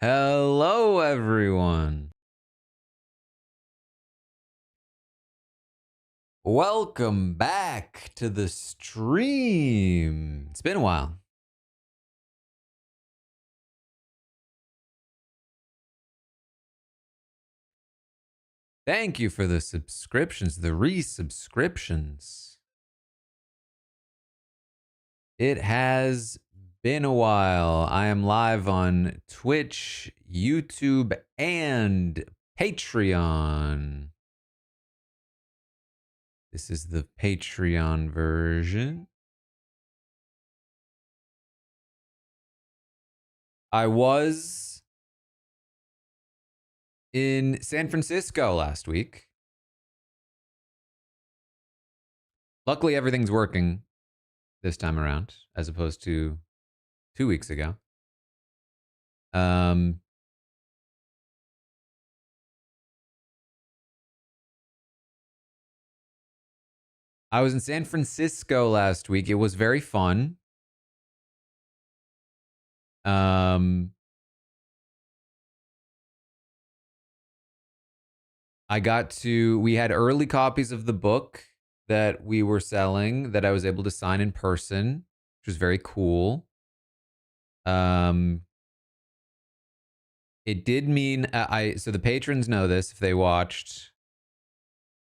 Hello, everyone. Welcome back to the stream. It's been a while. Thank you for the subscriptions, the resubscriptions. It has been a while. I am live on Twitch, YouTube, and Patreon. This is the Patreon version. I was in San Francisco last week. Luckily, everything's working this time around, as opposed to 2 weeks ago. I was in San Francisco last week. It was very fun. We had early copies of the book that we were selling that I was able to sign in person, which was very cool. It did mean so the patrons know this if they watched,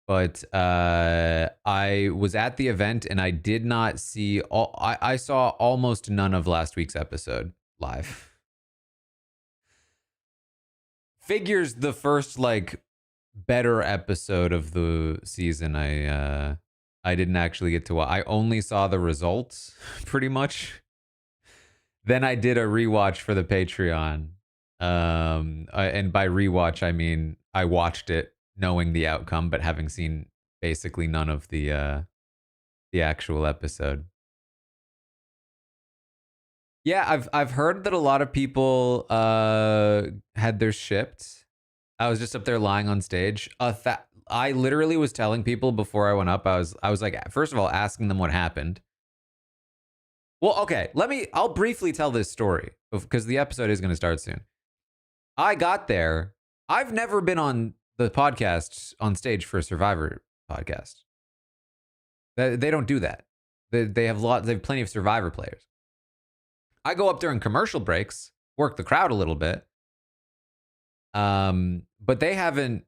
but I was at the event and I did not see I saw almost none of last week's episode live. Figures the first better episode of the season I didn't actually get to watch. I only saw the results pretty much. Then I did a rewatch for the Patreon. And by rewatch I mean I watched it knowing the outcome but having seen basically none of the actual episode. Yeah, I've heard that a lot of people had theirs shipped. I was just up there lying on stage. I literally was telling people before I went up. I was like, first of all, asking them what happened. Well, okay, I'll briefly tell this story because the episode is going to start soon. I got there. I've never been on the podcast on stage for a Survivor podcast. They don't do that. They have plenty of Survivor players. I go up during commercial breaks, work the crowd a little bit. But they haven't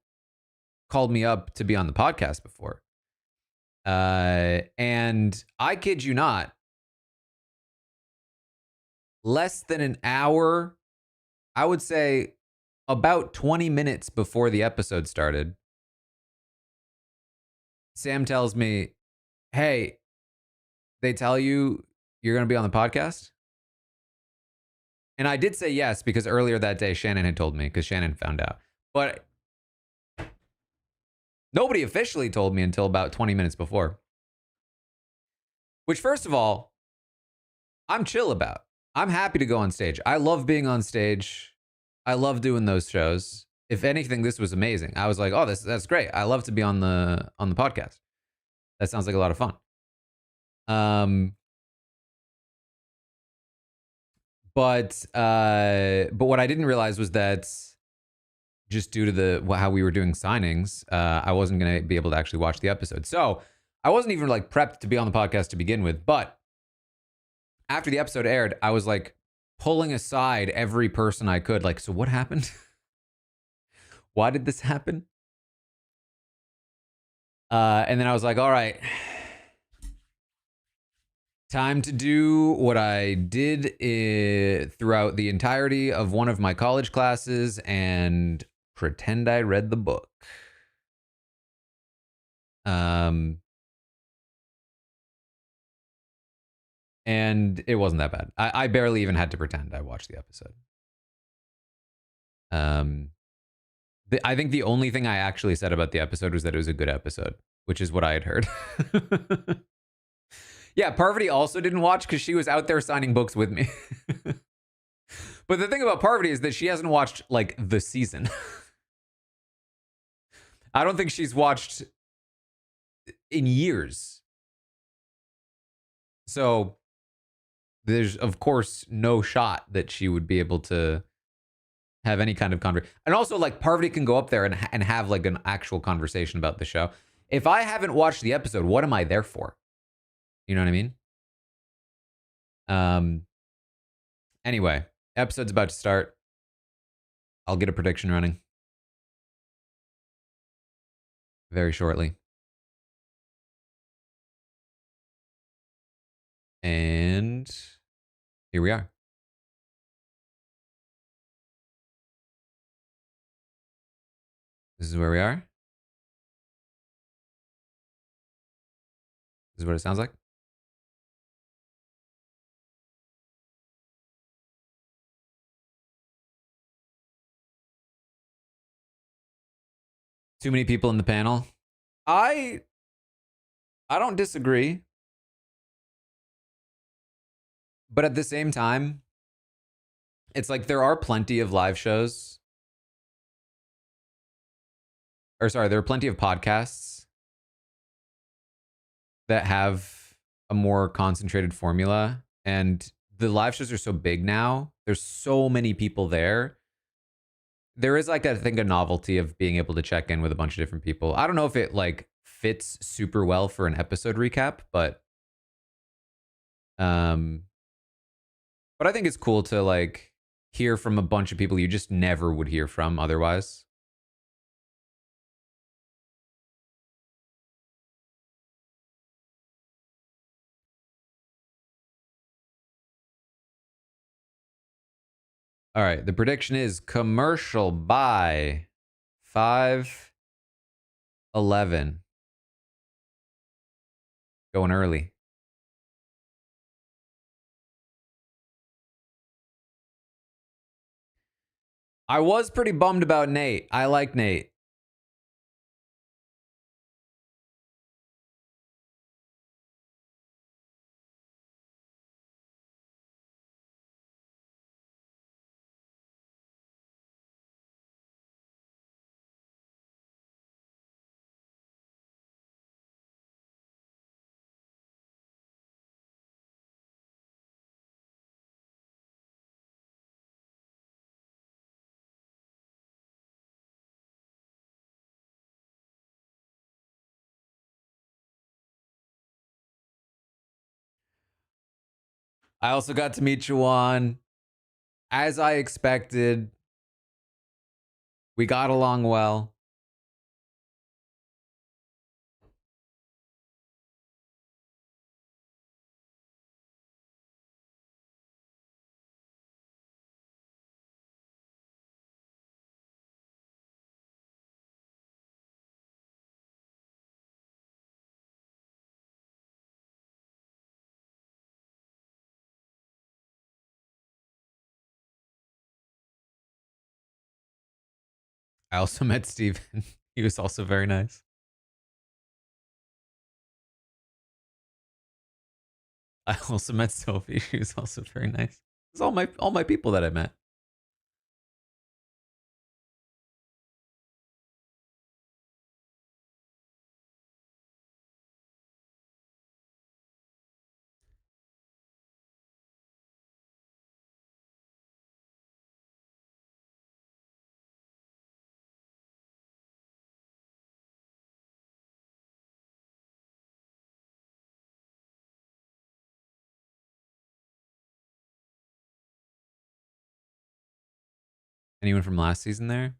called me up to be on the podcast before. And I kid you not, less than an hour, I would say about 20 minutes before the episode started, Sam tells me, "Hey, they tell you you're going to be on the podcast?" And I did say yes because earlier that day Shannon had told me because Shannon found out. But nobody officially told me until about 20 minutes before. Which, first of all, I'm chill about. I'm happy to go on stage. I love being on stage. I love doing those shows. If anything, this was amazing. I was like, "Oh, that's great. I love to be on the podcast. That sounds like a lot of fun." But what I didn't realize was that just due to how we were doing signings, I wasn't going to be able to actually watch the episode. So I wasn't even prepped to be on the podcast to begin with. But after the episode aired, I was pulling aside every person I could. So what happened? Why did this happen? And then I was like, all right, time to do what I did throughout the entirety of one of my college classes and pretend I read the book. And it wasn't that bad. I barely even had to pretend I watched the episode. I think the only thing I actually said about the episode was that it was a good episode, which is what I had heard. Yeah, Parvati also didn't watch because she was out there signing books with me. But the thing about Parvati is that she hasn't watched the season. I don't think she's watched in years. So there's, of course, no shot that she would be able to have any kind of conversation. And also, like, Parvati can go up there and have like an actual conversation about the show. If I haven't watched the episode, what am I there for? You know what I mean? Anyway, episode's about to start. I'll get a prediction running very shortly. And here we are. This is where we are. This is what it sounds like. Too many people in the panel. I don't disagree. But at the same time, it's like there are plenty of live shows. Or sorry, there are plenty of podcasts that have a more concentrated formula. And the live shows are so big now. There's so many people there. There is like, I think, a novelty of being able to check in with a bunch of different people. I don't know if it like fits super well for an episode recap, but I think it's cool to like hear from a bunch of people you just never would hear from otherwise. All right, the prediction is commercial by 5:11. Going early. I was pretty bummed about Nate. I like Nate. I also got to meet Chuan. As I expected, we got along well. I also met Steven. He was also very nice. I also met Sophie. She was also very nice. It's all my people that I met. Anyone from last season there?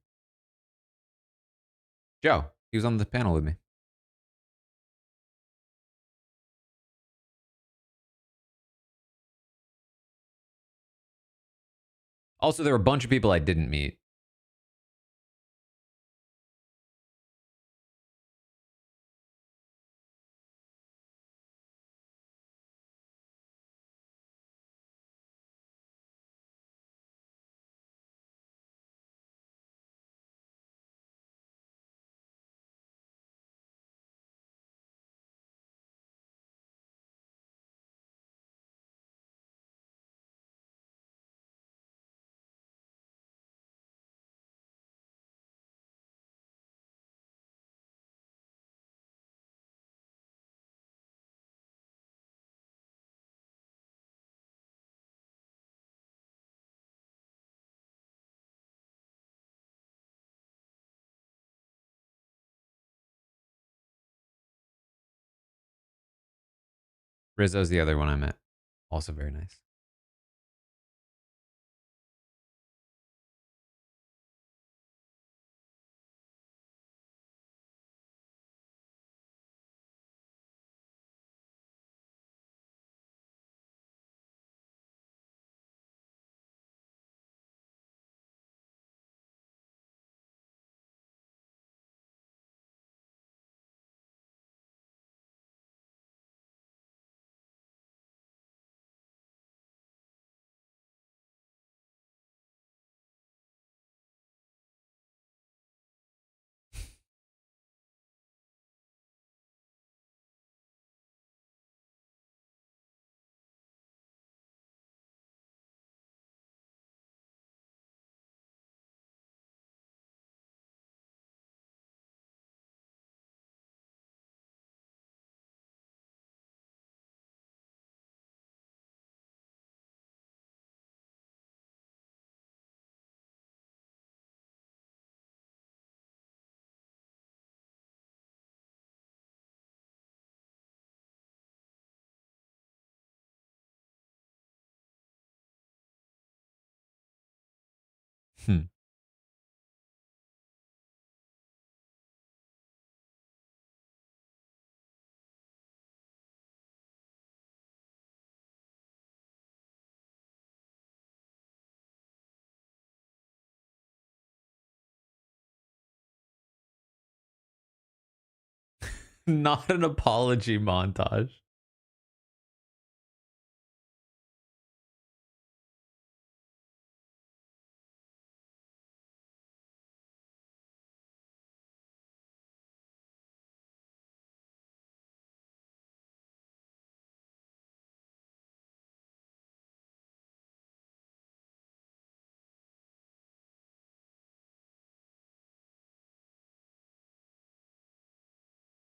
Joe. He was on the panel with me. Also, there were a bunch of people I didn't meet. Rizzo's the other one I met. Also very nice. Hmm. Not an apology montage.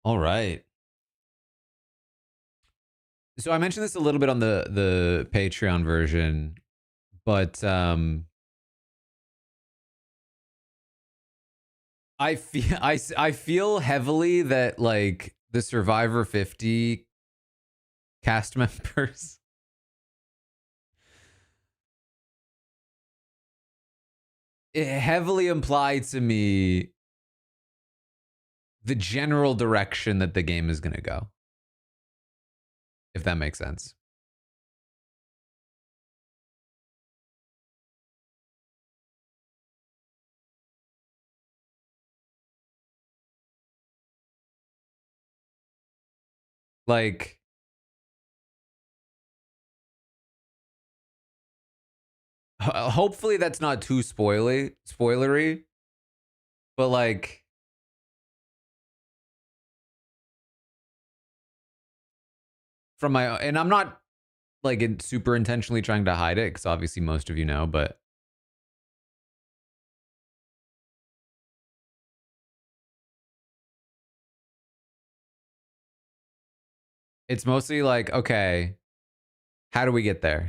All right. So I mentioned this a little bit on the Patreon version, but I feel heavily that like the Survivor 50 cast members, it heavily implied to me the general direction that the game is going to go, if that makes sense. Like, hopefully that's not too spoilery, but like, from my, and I'm not like super intentionally trying to hide it because obviously most of you know, but it's mostly like, okay, how do we get there?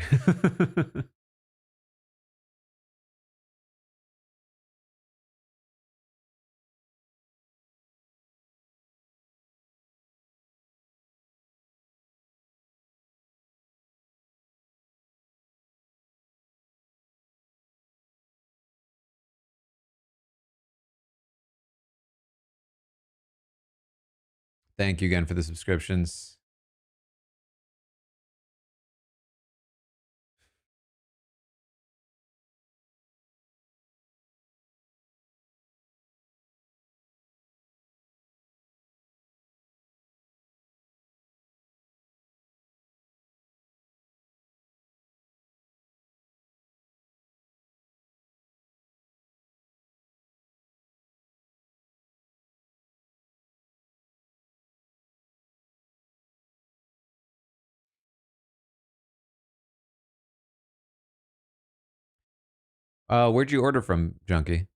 Thank you again for the subscriptions. Where'd you order from, Junkie?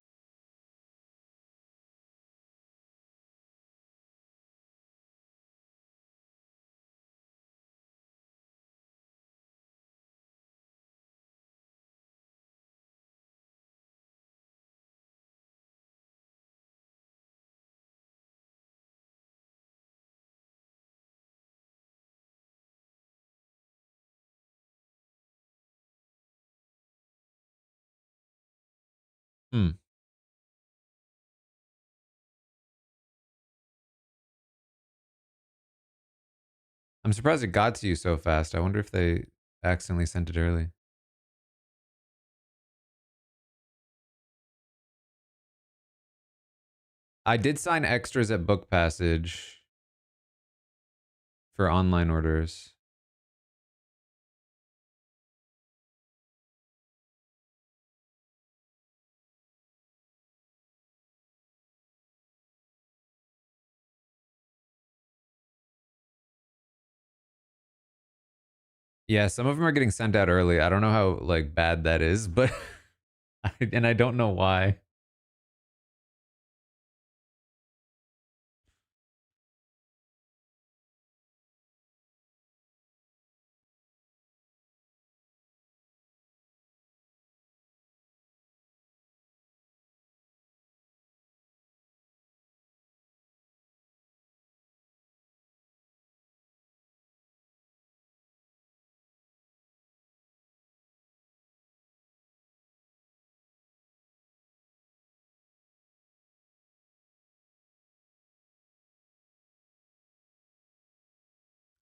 Hmm. I'm surprised it got to you so fast. I wonder if they accidentally sent it early. I did sign extras at Book Passage for online orders. Yeah, some of them are getting sent out early. I don't know how like bad that is, but and I don't know why.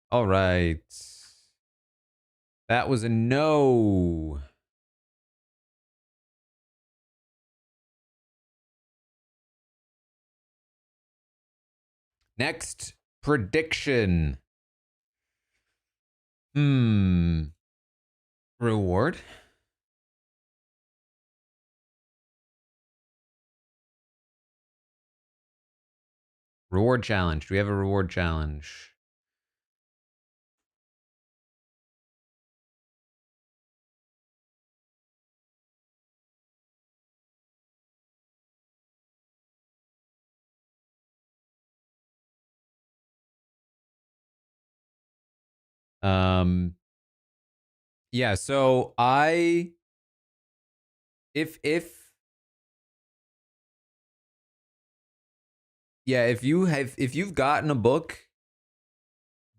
All right. That was a no. Next prediction. Hmm. Reward? Reward challenge. Do we have a reward challenge? Um yeah, so I if yeah, if you've gotten a book,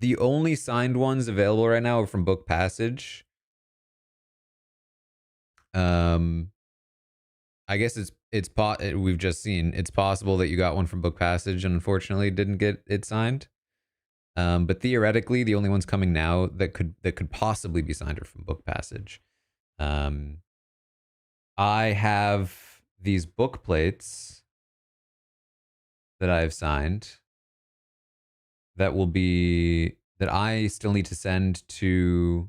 the only signed ones available right now are from Book Passage. Um I guess we've just seen it's possible that you got one from Book Passage and unfortunately didn't get it signed. But theoretically, the only ones coming now that could possibly be signed are from Book Passage. Um, I have these book plates that I've signed that I still need to send to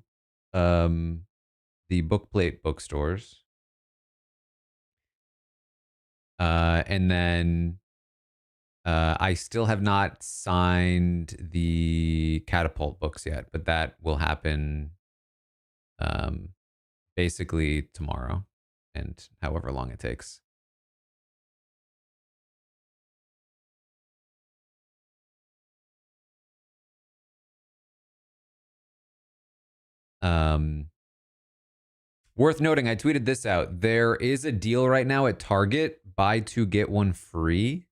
um, the book plate bookstores, and then I still have not signed the catapult books yet, but that will happen um, basically tomorrow and however long it takes. Um, Worth noting, I tweeted this out. There is a deal right now at Target, buy two get one free.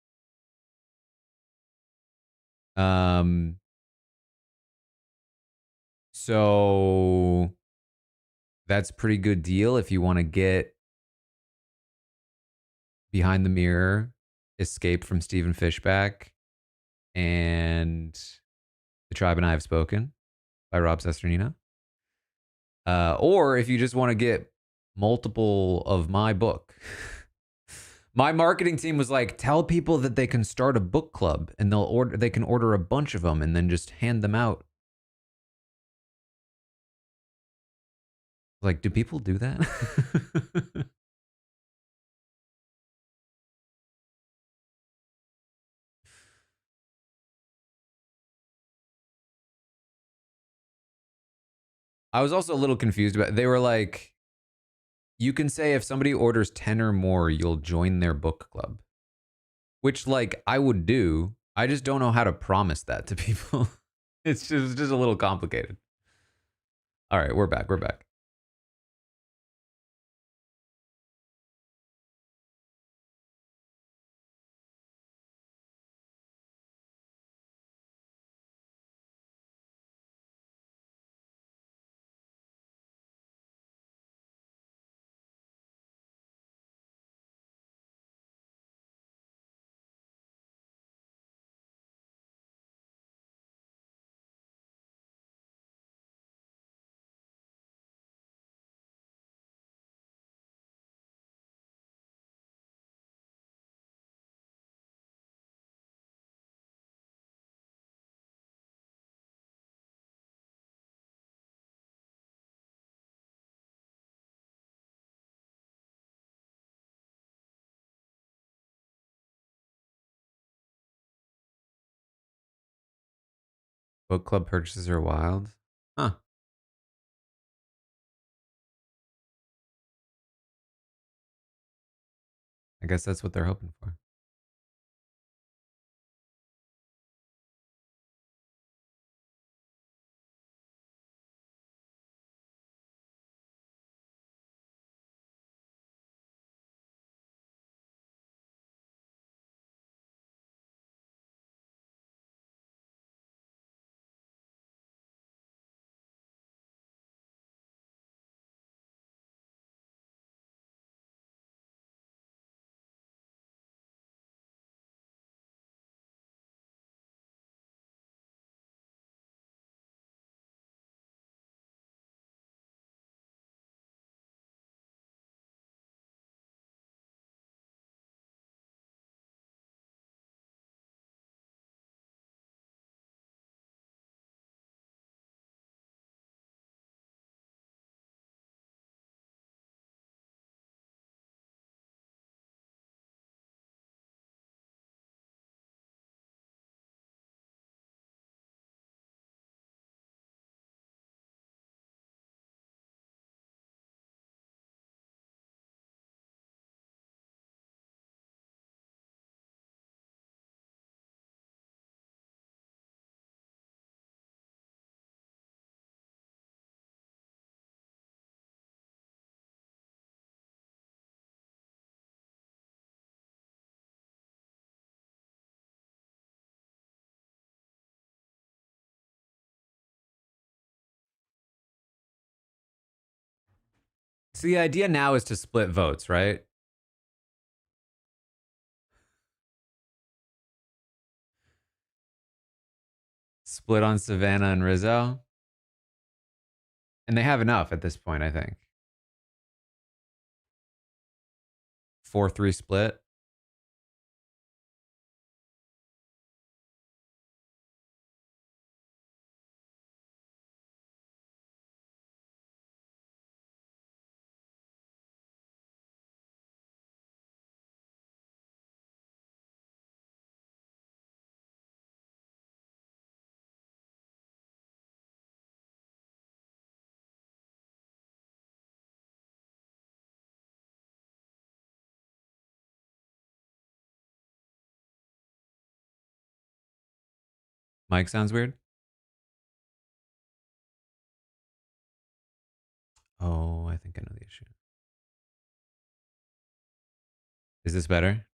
Um, so that's a pretty good deal if you want to get Behind the Mirror, Escape from Stephen Fishback, and The Tribe and I Have Spoken by Rob Sesternino. Or if you just want to get multiple of my book. My marketing team was like, tell people that they can start a book club and they can order a bunch of them and then just hand them out. Like, do people do that? I was also a little confused about they were like, you can say if somebody orders 10 or more, you'll join their book club. Which like I would do. I just don't know how to promise that to people. It's just a little complicated. All right, we're back. We're back. Book club purchases are wild. Huh. I guess that's what they're hoping for. So the idea now is to split votes, right? Split on Savannah and Rizzo. And they have enough at this point, I think. 4-3 split. Mike sounds weird. Oh, I think I know the issue. Is this better?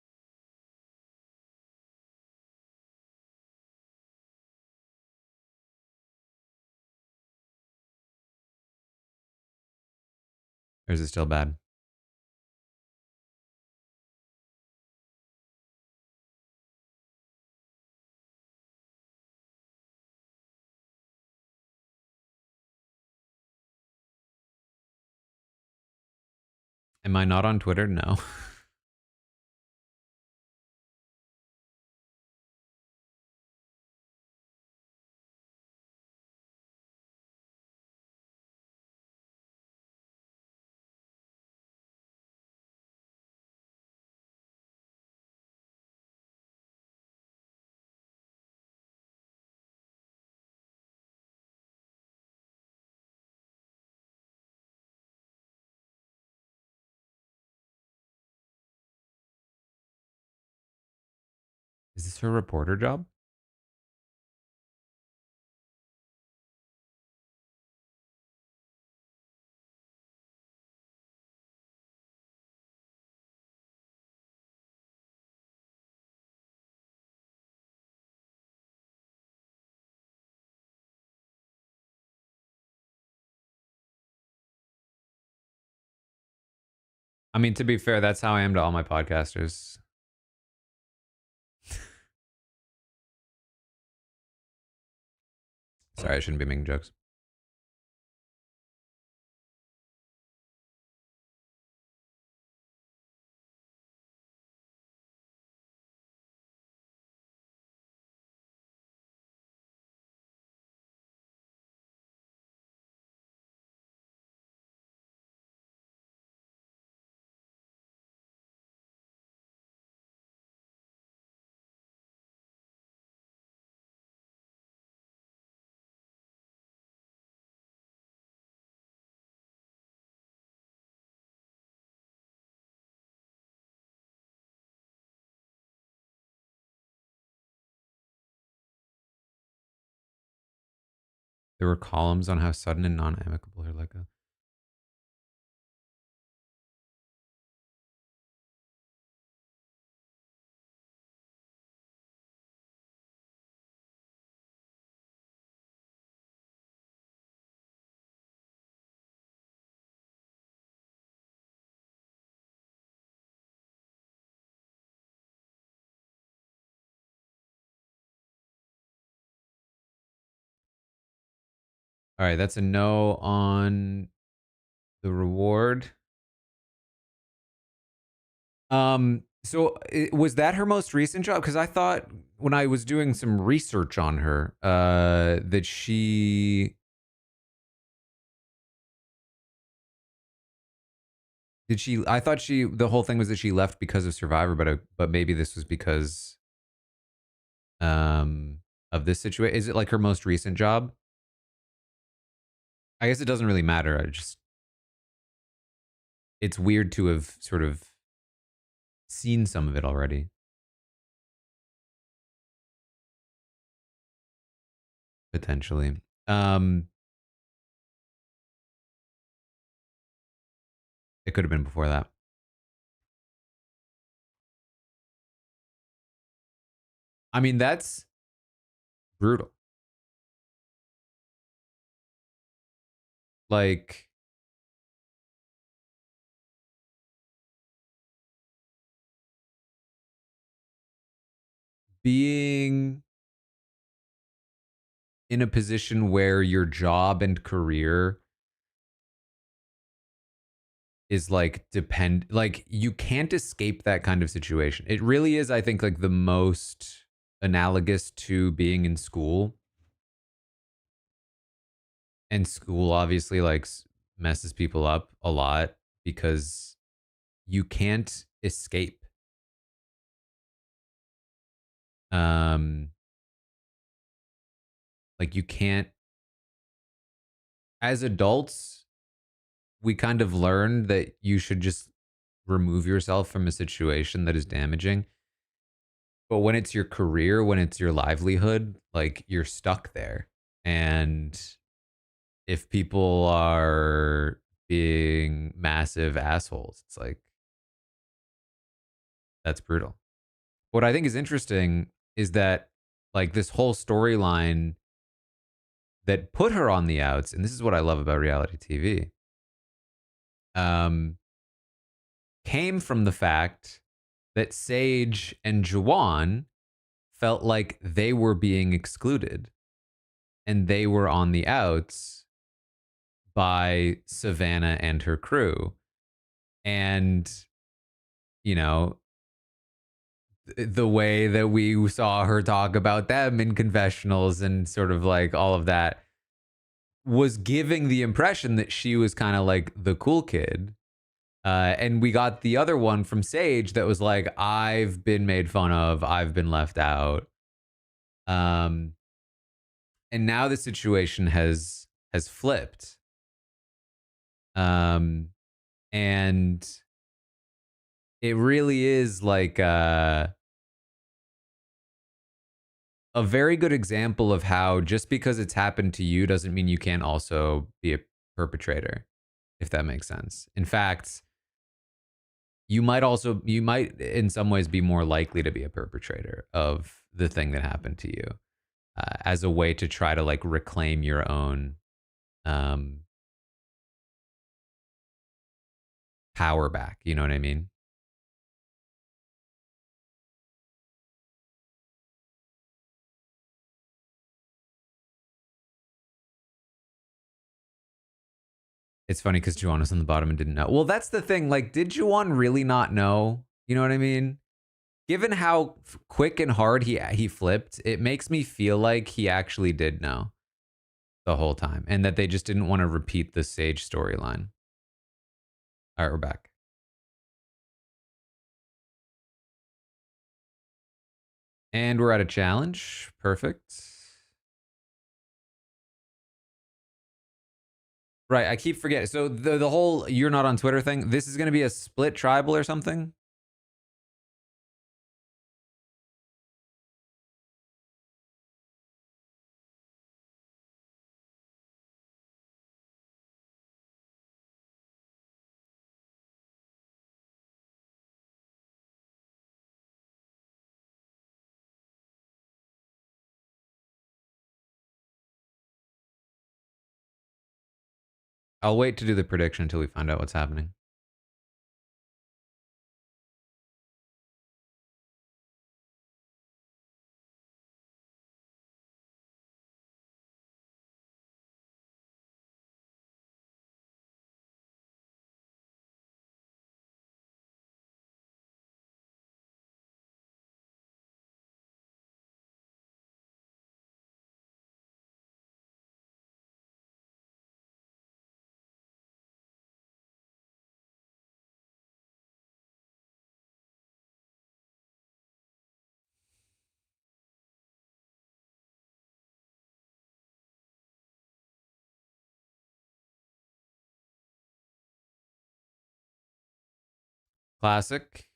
Or is it still bad? Am I not on Twitter? No. Is this her reporter job? I mean, to be fair, that's how I am to all my podcasters. Sorry, I shouldn't be making jokes. There were columns on how sudden and non-amicable her let go. All right, that's a no on the reward. So was that her most recent job? Because I thought when I was doing some research on her, that she did she. I thought the whole thing was that she left because of Survivor, but maybe this was because um of this situation. Is it like her most recent job? I guess it doesn't really matter. It's weird to have sort of seen some of it already. Potentially. It could have been before that. I mean, that's brutal. Like, being in a position where your job and career is like like you can't escape that kind of situation. It really is, I think, like the most analogous to being in school. And school obviously like messes people up a lot because you can't escape. Um like you can't, as adults, we kind of learned that you should just remove yourself from a situation that is damaging. But when it's your career, when it's your livelihood, like you're stuck there. And if people are being massive assholes, it's like, that's brutal. What I think is interesting is that, like, this whole storyline that put her on the outs, and this is what I love about reality TV, um, came from the fact that Sage and Juwan felt like they were being excluded and they were on the outs by Savannah and her crew. And, you know, the way that we saw her talk about them in confessionals and sort of like all of that was giving the impression that she was kind of like the cool kid. And we got the other one from Sage that was like, I've been made fun of, I've been left out. Um, and now the situation has flipped. Um, and it really is like a very good example of how just because it's happened to you doesn't mean you can't also be a perpetrator, if that makes sense. In fact, you might in some ways be more likely to be a perpetrator of the thing that happened to you, as a way to try to like reclaim your own um, power back. You know what I mean? It's funny because Juwan was on the bottom and didn't know. Well, that's the thing. Like, did Juwan really not know? You know what I mean? Given how quick and hard he flipped, it makes me feel like he actually did know the whole time, and that they just didn't want to repeat the Sage storyline. All right, we're back. And we're at a challenge. Perfect. Right, I keep forgetting. So the whole "you're not on Twitter" thing, this is going to be a split tribal or something? I'll wait to do the prediction until we find out what's happening. Classic.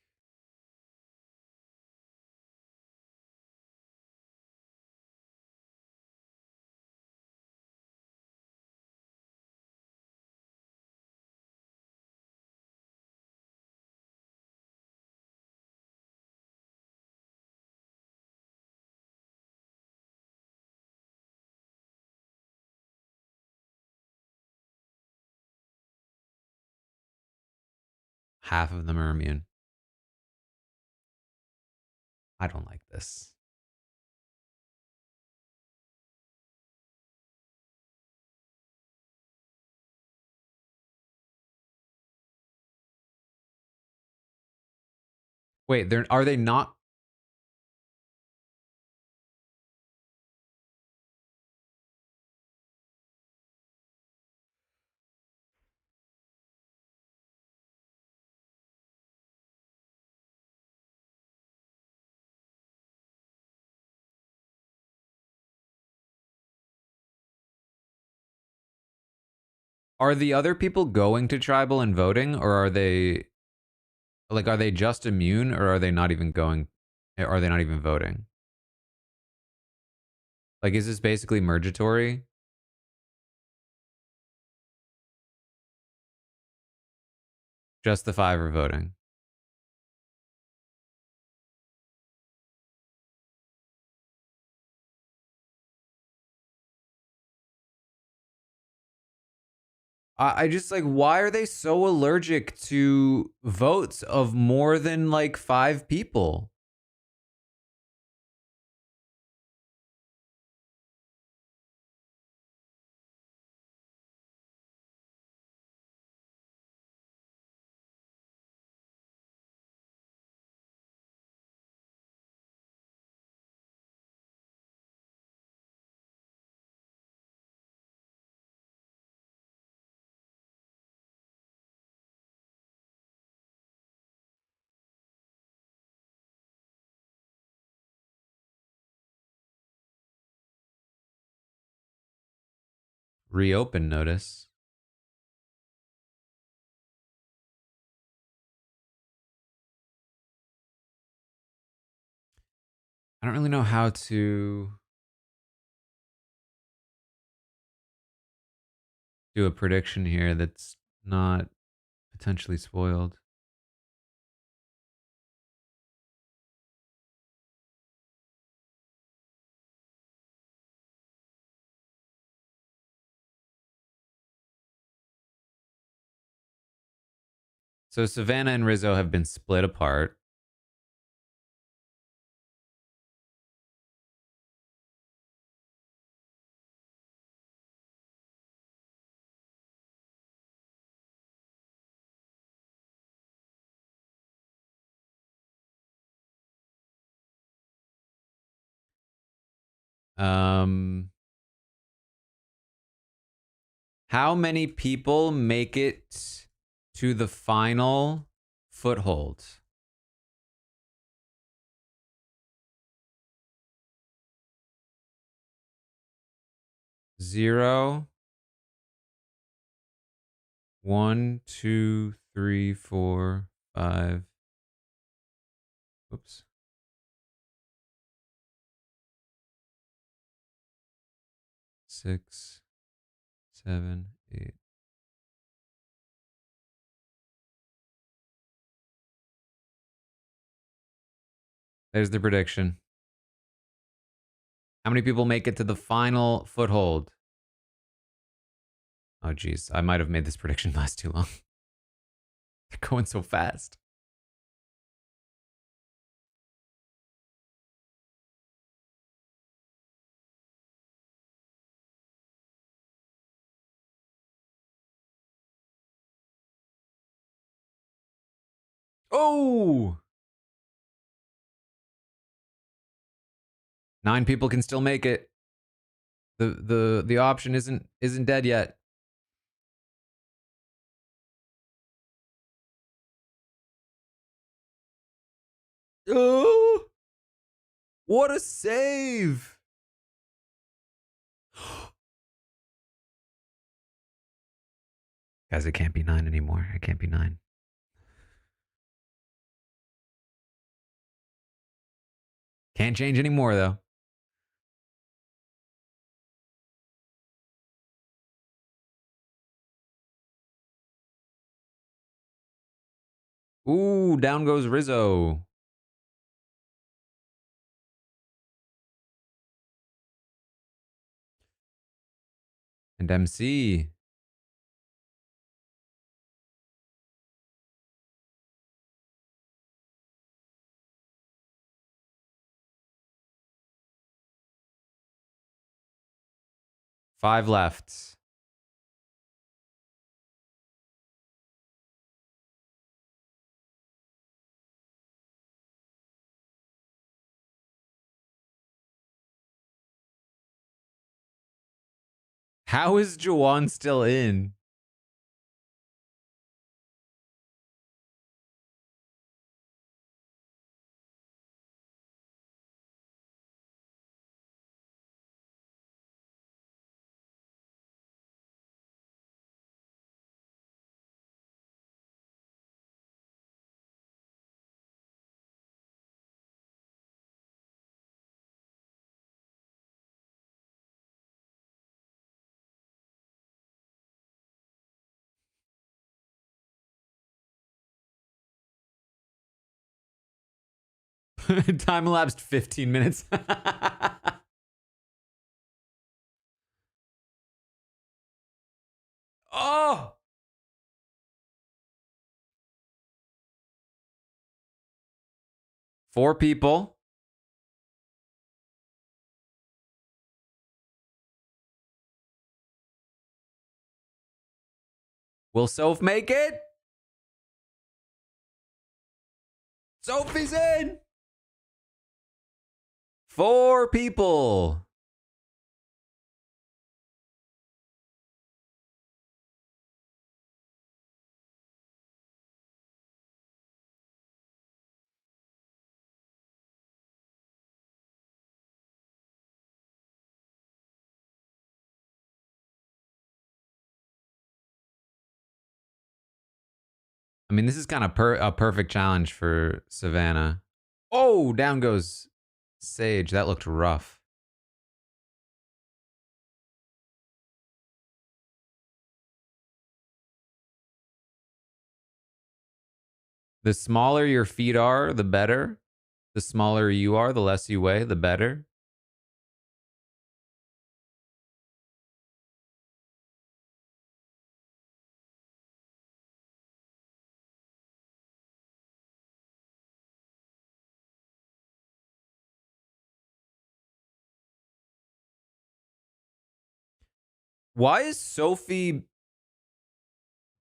Half of them are immune. I don't like this. Wait, are they not? Are the other people going to tribal and voting, or are they like, are they just immune, or are they not even going? Are they not even voting? Like, is this basically mergatory? Just the 5 are voting. I just like, why are they so allergic to votes of more than like 5 people? Reopen notice. I don't really know how to do a prediction here that's not potentially spoiled. So Savannah and Rizzo have been split apart. Um, how many people make it to the final foothold? 0, 1, 2, 3, 4, 5. Oops. 6, 7, 8. There's the prediction. How many people make it to the final foothold? Oh, geez. I might have made this prediction last too long. They're going so fast. Oh! 9 people can still make it. The option isn't dead yet. Oh! What a save! Guys, it can't be 9 anymore. It can't be 9. Can't change anymore, though. Ooh, down goes Rizzo. And MC. Five left. How is Jawan still in? Time elapsed 15 minutes. Oh! 4 people. Will Soph make it? Sophie's in! 4 people. I mean, this is kind of a perfect challenge for Savannah. Oh, down goes Sage. That looked rough. The smaller your feet are, the better. The smaller you are, the less you weigh, the better. Why is Sophie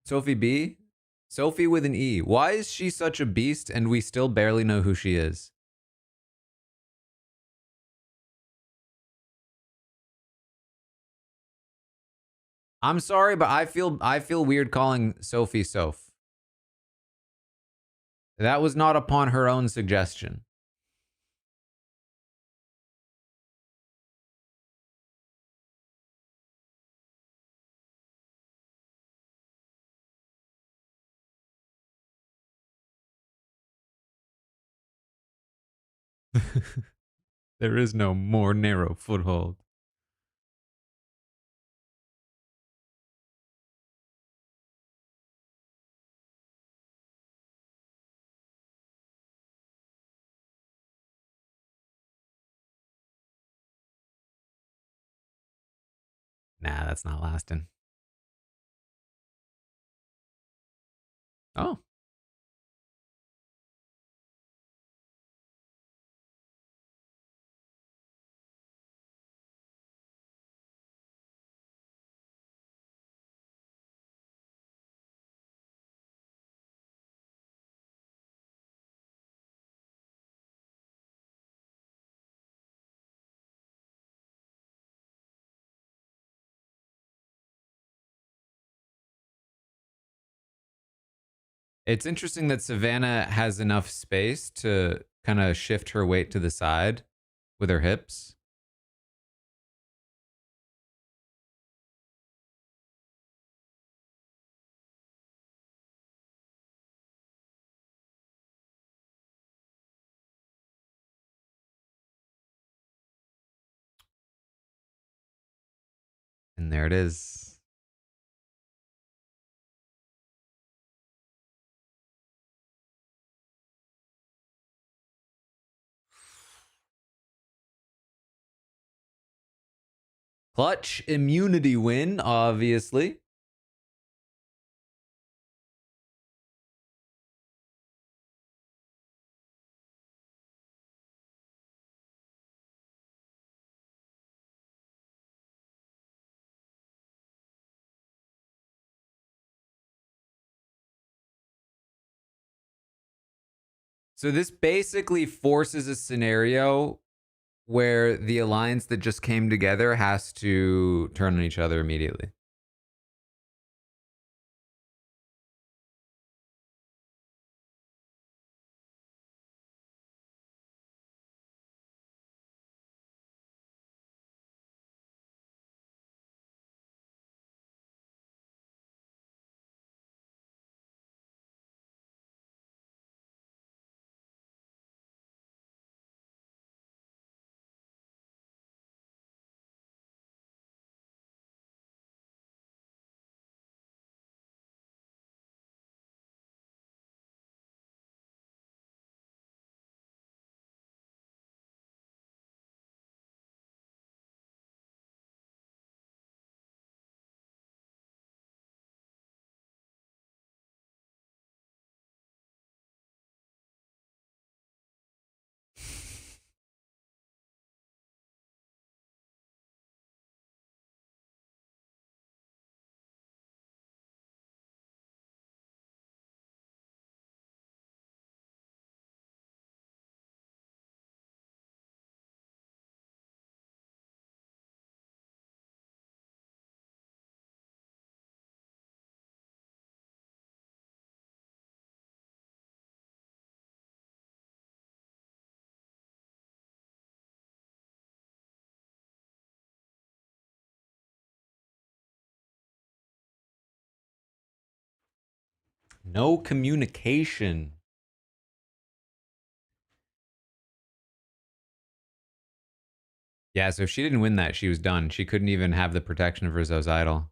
B? Sophie with an E. Why is she such a beast and we still barely know who she is? I'm sorry, but I feel weird calling Sophie Soph. That was not upon her own suggestion. There is no more narrow foothold. Nah, that's not lasting. It's interesting that Savannah has enough space to kind of shift her weight to the side with her hips. And there it is. Clutch immunity win, obviously. So this basically forces a scenario where the alliance that just came together has to turn on each other immediately. No communication. Yeah, so if she didn't win that, she was done. She couldn't even have the protection of Rizzo's idol.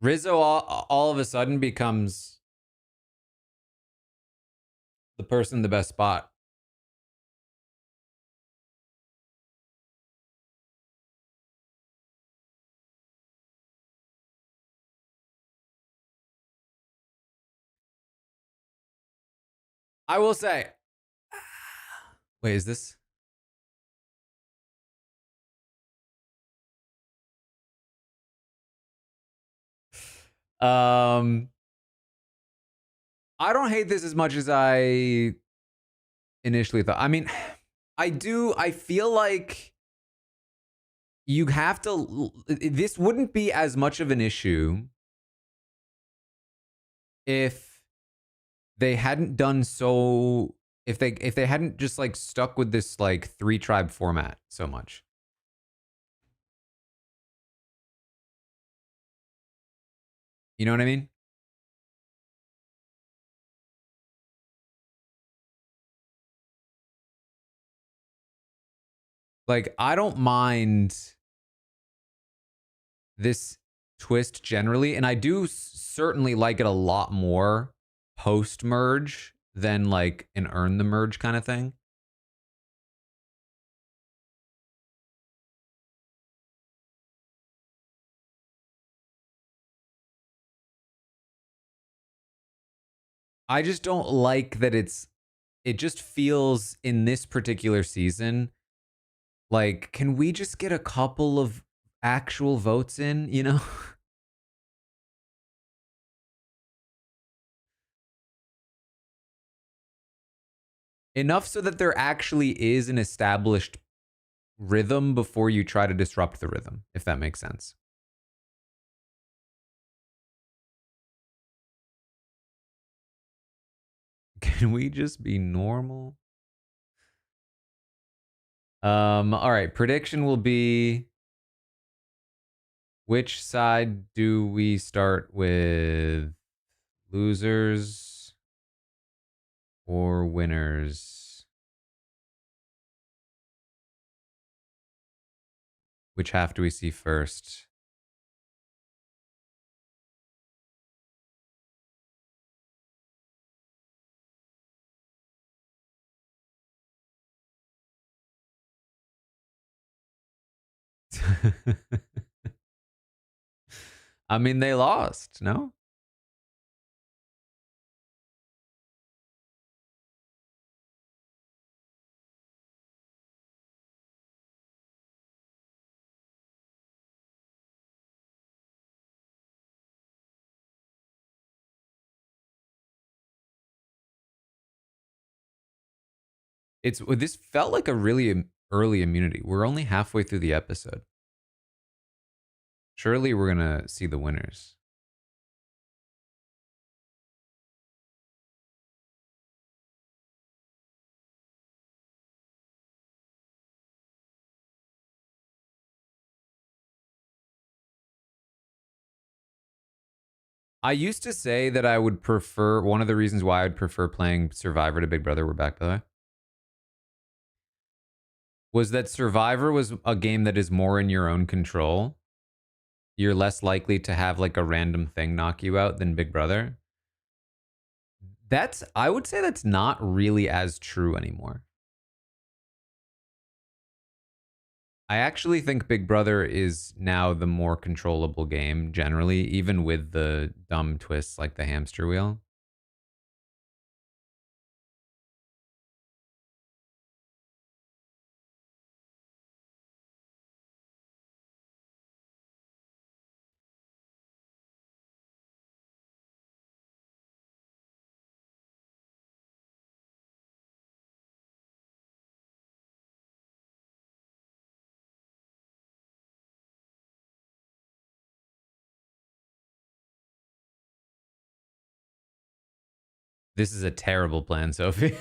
Rizzo all of a sudden becomes the person in the best spot. I will say. Wait, is this? Um, I don't hate this as much as I initially thought. I mean, I do. I feel like you have to. This wouldn't be as much of an issue if they hadn't done so. If they hadn't just like stuck with this like 3-tribe format so much. You know what I mean? Like I don't mind this twist generally, and I do certainly like it a lot more post merge than like an earn the merge kind of thing. I just don't like that it just feels in this particular season like, can we just get a couple of actual votes in, you know? Enough so that there actually is an established rhythm before you try to disrupt the rhythm, if that makes sense. Can we just be normal? All right, prediction will be, which side do we start with? Losers or winners? Which half do we see first? I mean, they lost, no? It's this felt like a really early immunity. We're only halfway through the episode. Surely we're gonna see the winners. I used to say that I would prefer, one of the reasons why I'd prefer playing Survivor to Big Brother, we're back by the way, was that Survivor was a game that is more in your own control. You're less likely to have like a random thing knock you out than Big Brother. I would say that's not really as true anymore. I actually think Big Brother is now the more controllable game generally, even with the dumb twists like the hamster wheel. This is a terrible plan, Sophie.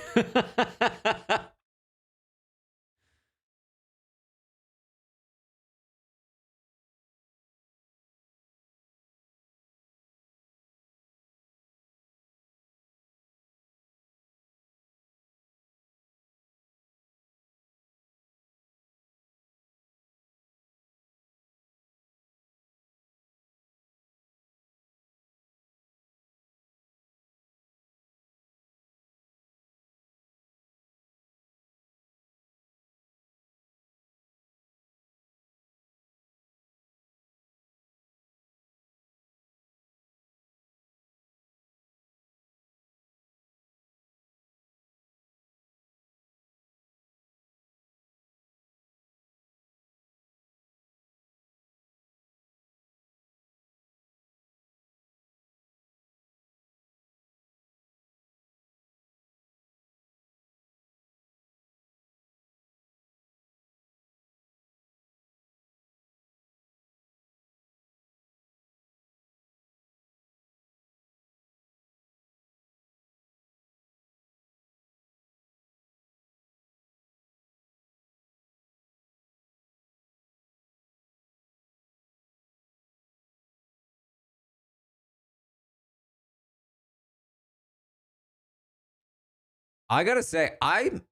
I gotta say, I'm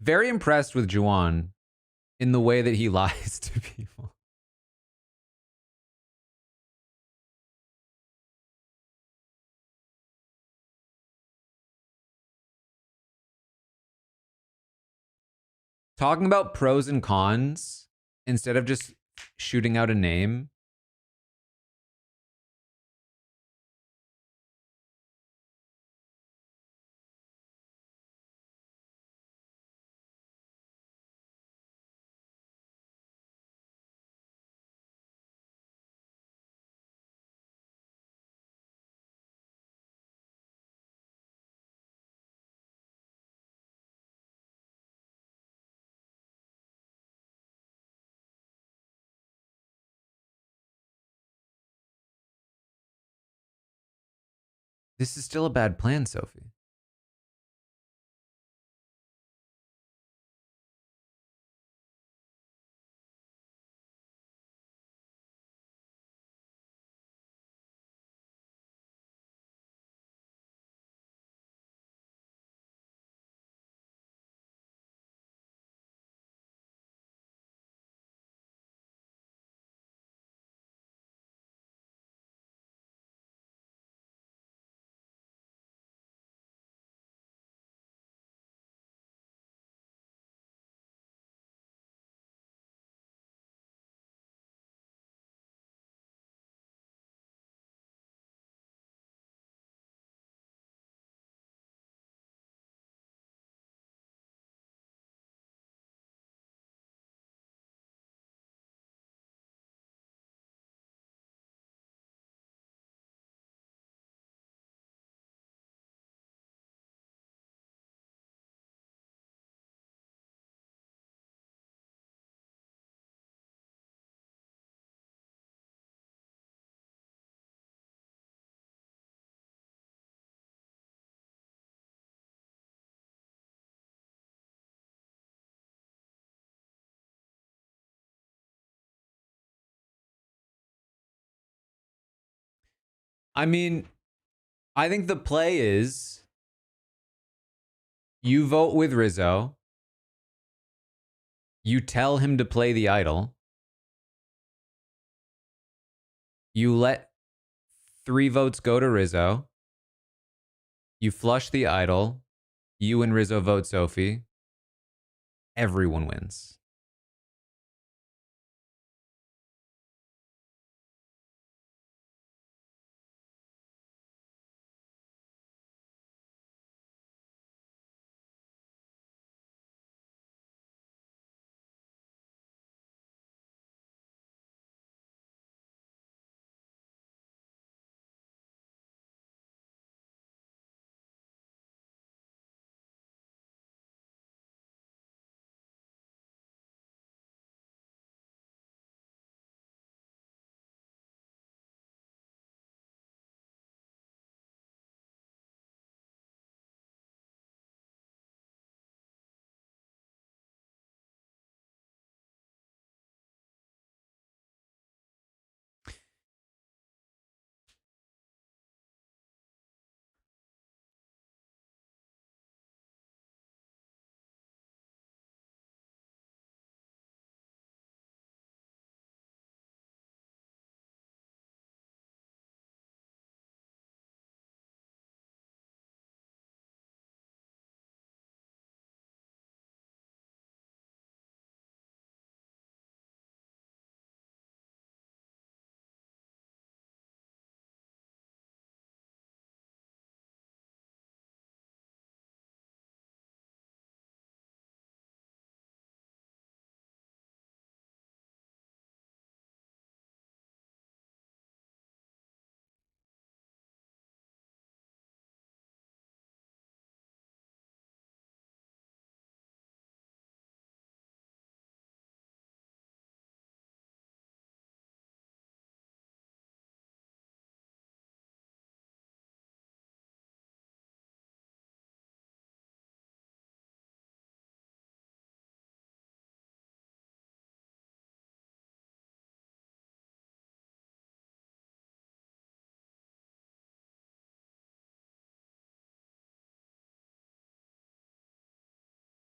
very impressed with Juwan in the way that he lies to people. Talking about pros and cons instead of just shooting out a name. This is still a bad plan, Sophie. I mean, I think the play is you vote with Rizzo, you tell him to play the idol, you let 3 votes go to Rizzo, you flush the idol, you and Rizzo vote Sophie, everyone wins.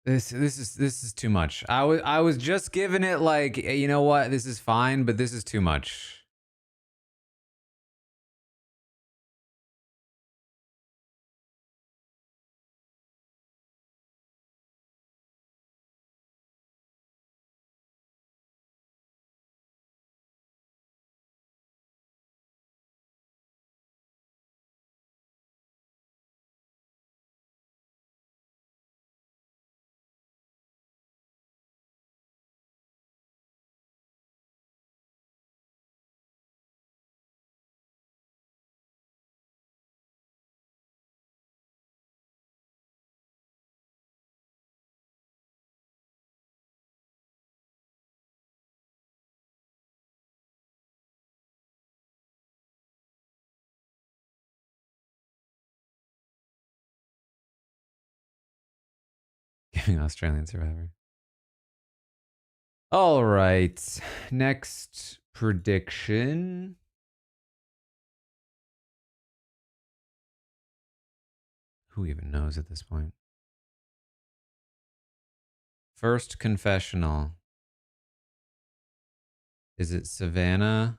This is too much. I was just giving it like, you know what, this is fine, but this is too much. Screaming Australian Survivor. All right. Next prediction. Who even knows at this point? First confessional. Is it Savannah,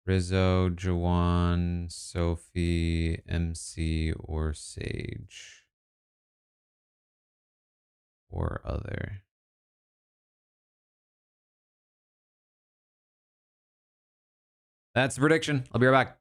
Rizzo, Jawan, Sophie, MC, or Sage? Or other? That's the prediction. I'll be right back.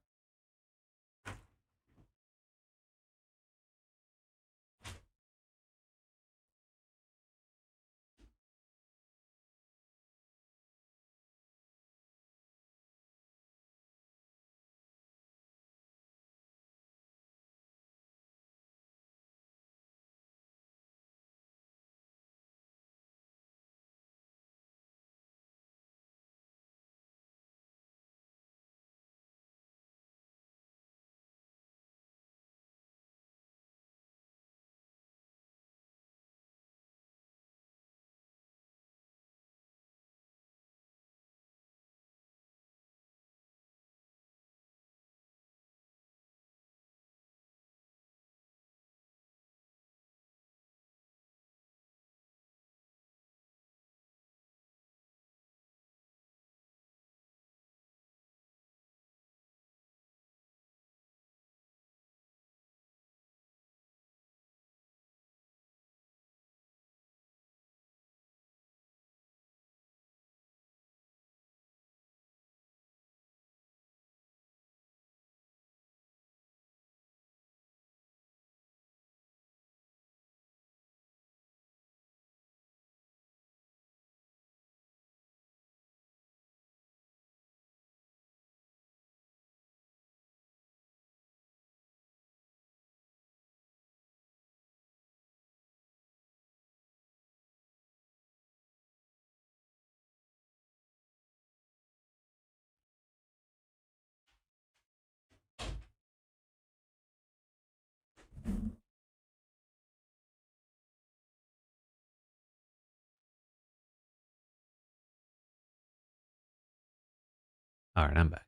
All right, I'm back.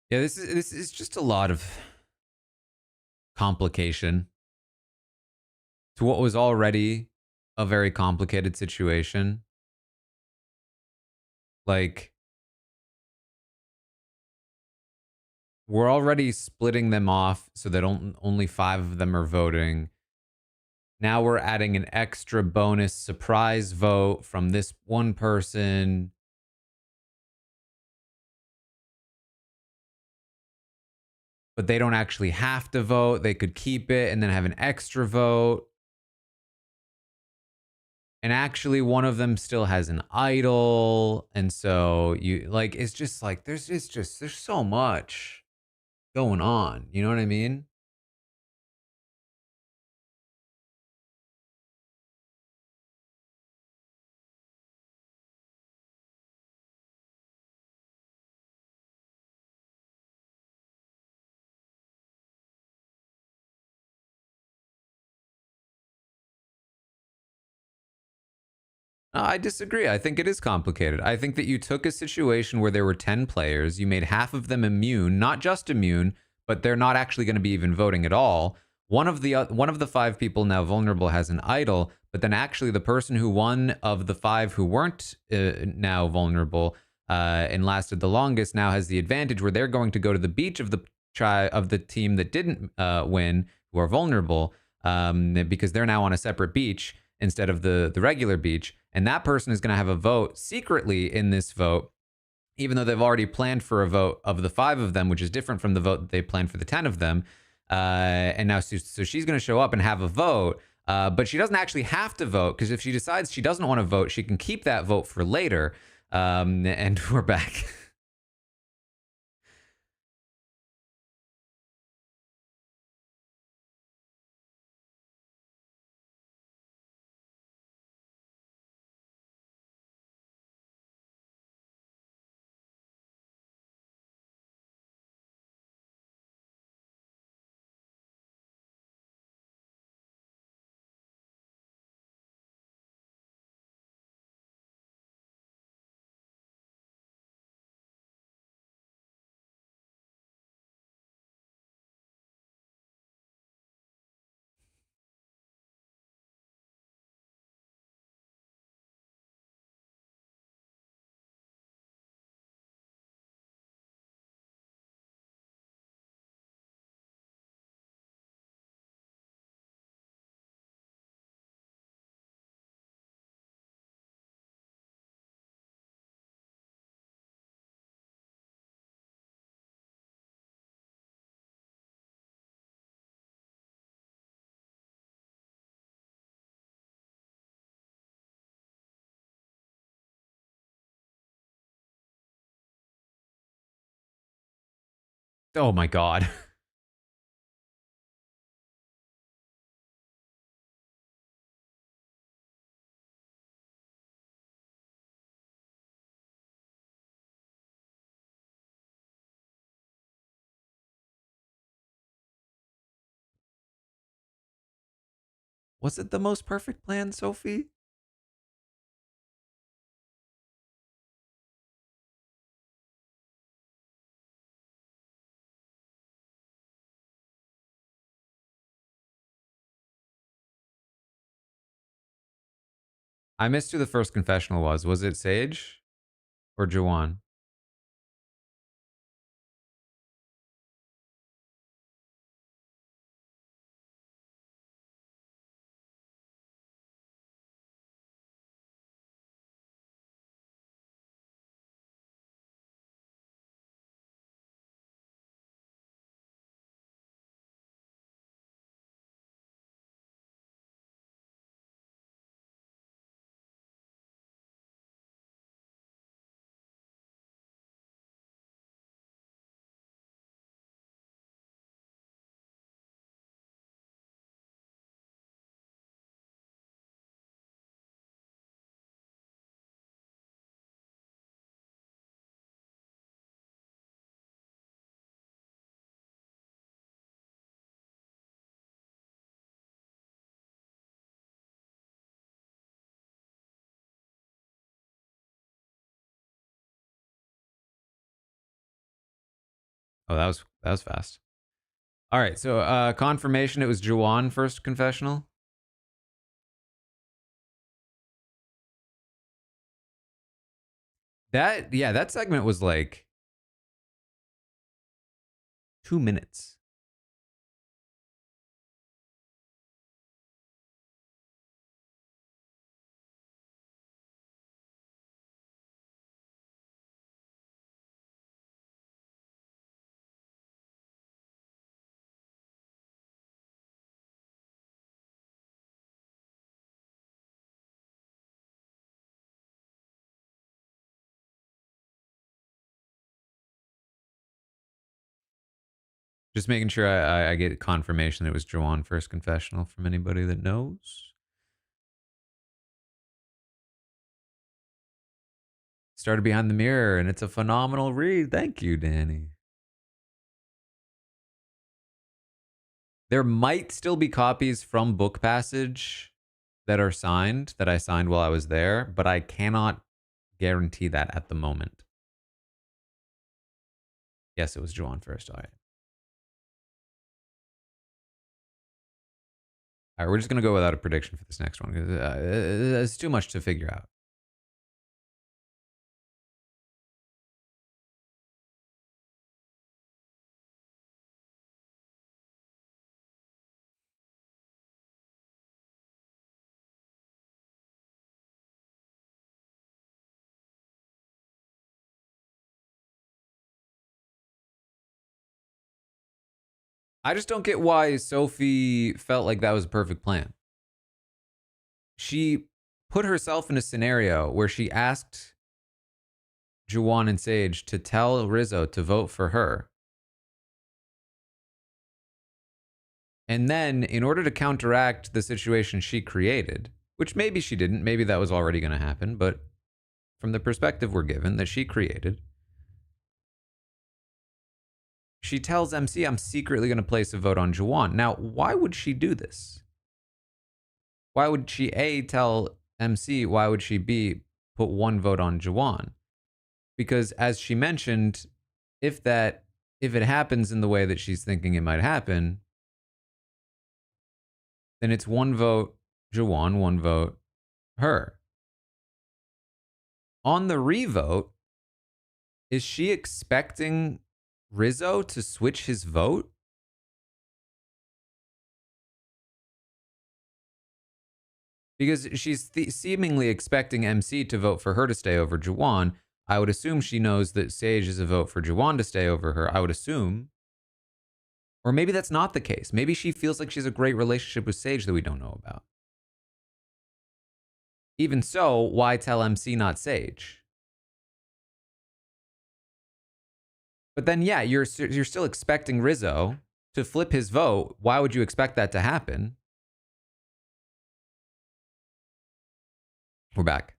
Yeah, this is just a lot of complication to what was already a very complicated situation. Like, we're already splitting them off so that only 5 of them are voting. Now we're adding an extra bonus surprise vote from this one person. But they don't actually have to vote. They could keep it and then have an extra vote. And actually, one of them still has an idol. And so you like, it's just like, there's so much going on. You know what I mean? I disagree. I think it is complicated. I think that you took a situation where there were 10 players, you made half of them immune, not just immune, but they're not actually going to be even voting at all. One of the 5 people now vulnerable has an idol, but then actually the person who won of the 5 who weren't now vulnerable and lasted the longest now has the advantage where they're going to go to the beach of the team that didn't win, who are vulnerable, because they're now on a separate beach instead of the regular beach. And that person is going to have a vote secretly in this vote, even though they've already planned for a vote of the 5 of them, which is different from the vote that they planned for the 10 of them. And now, so she's going to show up and have a vote, but she doesn't actually have to vote, because if she decides she doesn't want to vote, she can keep that vote for later. And we're back. Oh my God. Was it the most perfect plan, Sophie? I missed who the first confessional was. Was it Sage or Jawan? Oh, that was fast. All right, so confirmation it was Jawan first confessional. That segment was like 2 minutes. Just making sure I get confirmation that it was Jawan first confessional from anybody that knows. Started behind the mirror, and it's a phenomenal read. Thank you, Danny. There might still be copies from Book Passage that are signed, that I signed while I was there, but I cannot guarantee that at the moment. Yes, it was Jawan first. All right. All right, we're just going to go without a prediction for this next one because it's too much to figure out. I just don't get why Sophie felt like that was a perfect plan. She put herself in a scenario where she asked Juwan and Sage to tell Rizzo to vote for her. And then, in order to counteract the situation she created, which maybe she didn't, maybe that was already going to happen, but from the perspective we're given that she created, she tells MC, I'm secretly going to place a vote on Juwan. Now, why would she do this? Why would she A, tell MC? Why would she B, put one vote on Juwan? Because as she mentioned, if it happens in the way that she's thinking it might happen, then it's one vote Juwan, one vote her. On the revote, is she expecting Rizzo to switch his vote? Because she's seemingly expecting MC to vote for her to stay over Juwan. I would assume she knows that Sage is a vote for Juwan to stay over her. I would assume. Or maybe that's not the case. Maybe she feels like she has a great relationship with Sage that we don't know about. Even so, why tell MC not Sage? But then, yeah, you're still expecting Rizzo to flip his vote. Why would you expect that to happen? We're back.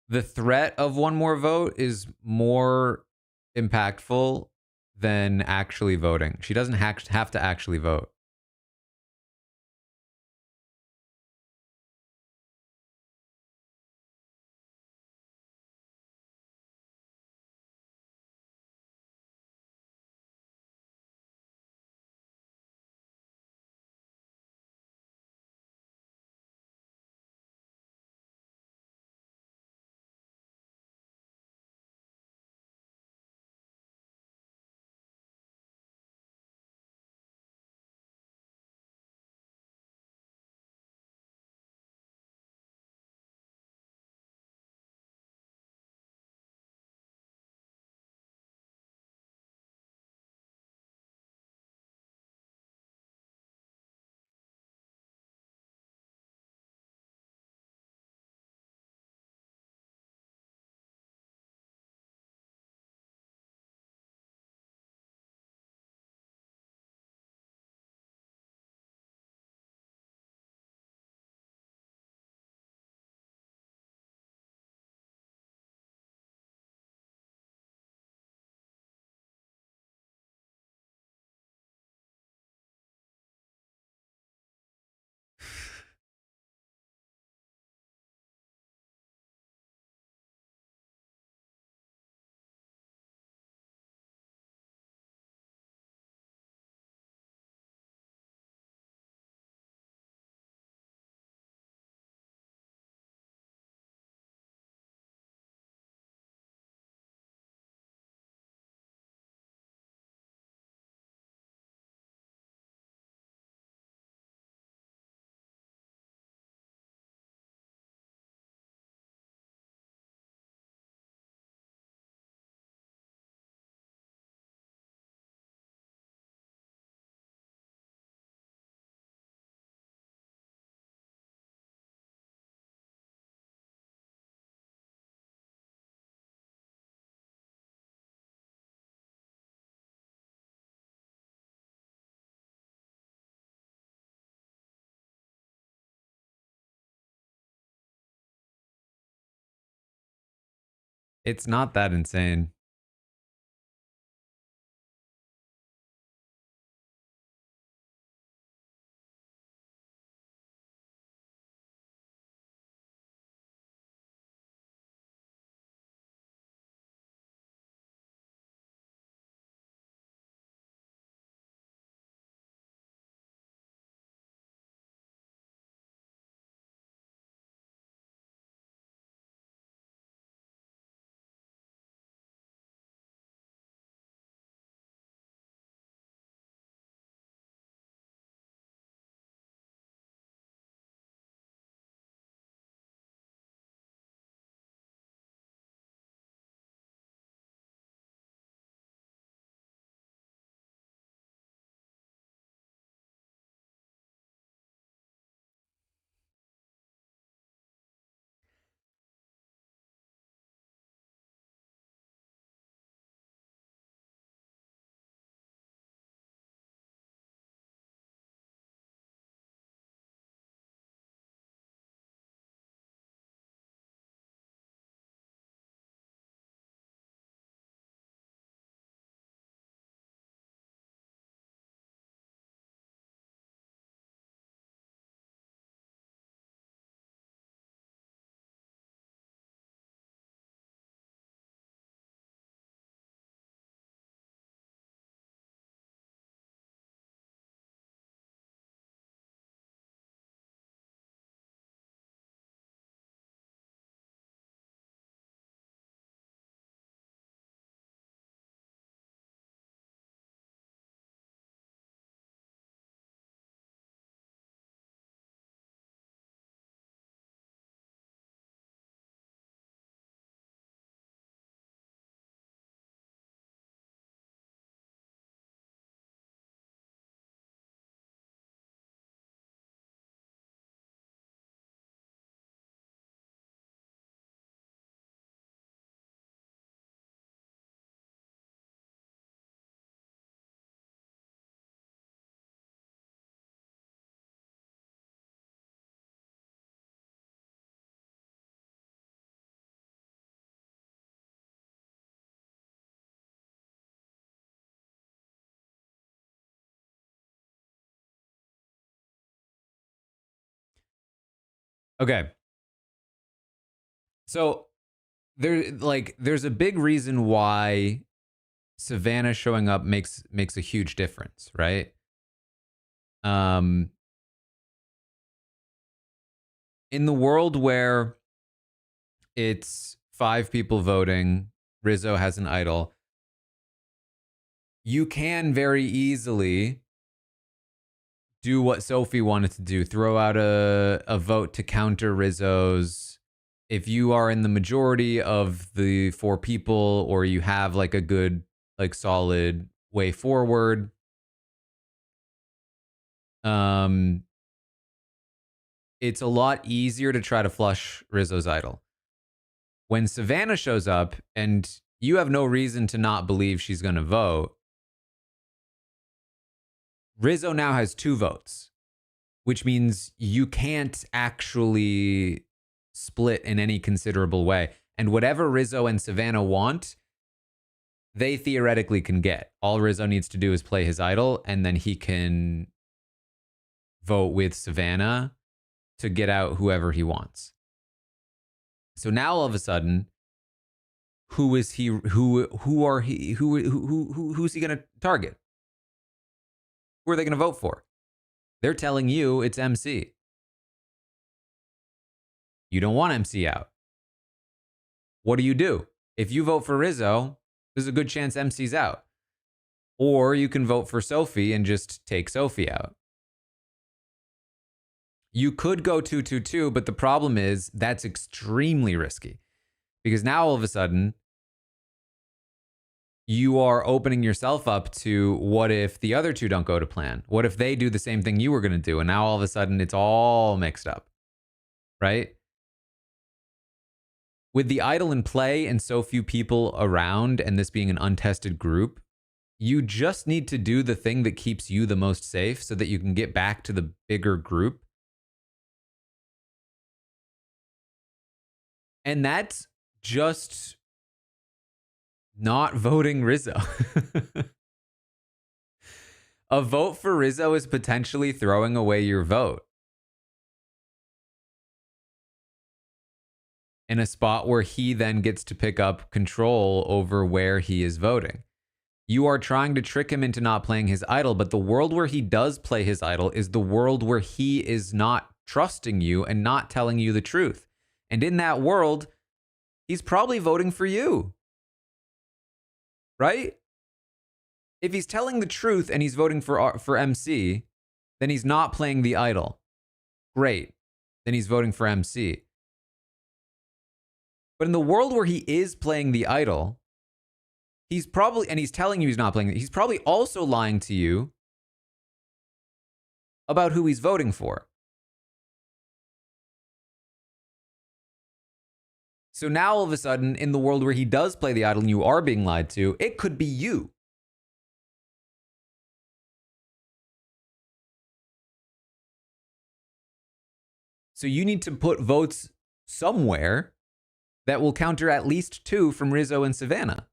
The threat of one more vote is more impactful than actually voting. She doesn't have to actually vote. It's not that insane. Okay. So there's a big reason why Savannah showing up makes a huge difference, right? Um in the world where it's 5 people voting, Rizzo has an idol, you can very easily do what Sophie wanted to do, throw out a vote to counter Rizzo's. If you are in the majority of the 4 people, or you have like a good, like solid way forward, um, it's a lot easier to try to flush Rizzo's idol. When Savannah shows up and you have no reason to not believe she's going to vote, Rizzo now has 2 votes, which means you can't actually split in any considerable way. And whatever Rizzo and Savannah want, they theoretically can get. All Rizzo needs to do is play his idol, and then he can vote with Savannah to get out whoever he wants. So now all of a sudden, who's he going to target? Who are they going to vote for? They're telling you it's MC. You don't want MC out. What do? If you vote for Rizzo, there's a good chance MC's out. Or you can vote for Sophie and just take Sophie out. You could go 2-2-2, but the problem is that's extremely risky. Because now all of a sudden, you are opening yourself up to what if the other 2 don't go to plan? What if they do the same thing you were going to do? And now all of a sudden it's all mixed up, right? With the idol in play and so few people around, and this being an untested group, you just need to do the thing that keeps you the most safe so that you can get back to the bigger group. And that's just not voting Rizzo. A vote for Rizzo is potentially throwing away your vote in a spot where he then gets to pick up control over where he is voting. You are trying to trick him into not playing his idol, but the world where he does play his idol is the world where he is not trusting you and not telling you the truth. And in that world, he's probably voting for you. Right? If he's telling the truth and he's voting for MC, then he's not playing the idol. Great. Then he's voting for MC. But in the world where he is playing the idol, he's probably, and he's telling you he's not playing, he's probably also lying to you about who he's voting for. So now all of a sudden, in the world where he does play the idol and you are being lied to, it could be you. So you need to put votes somewhere that will counter at least 2 from Rizzo and Savannah.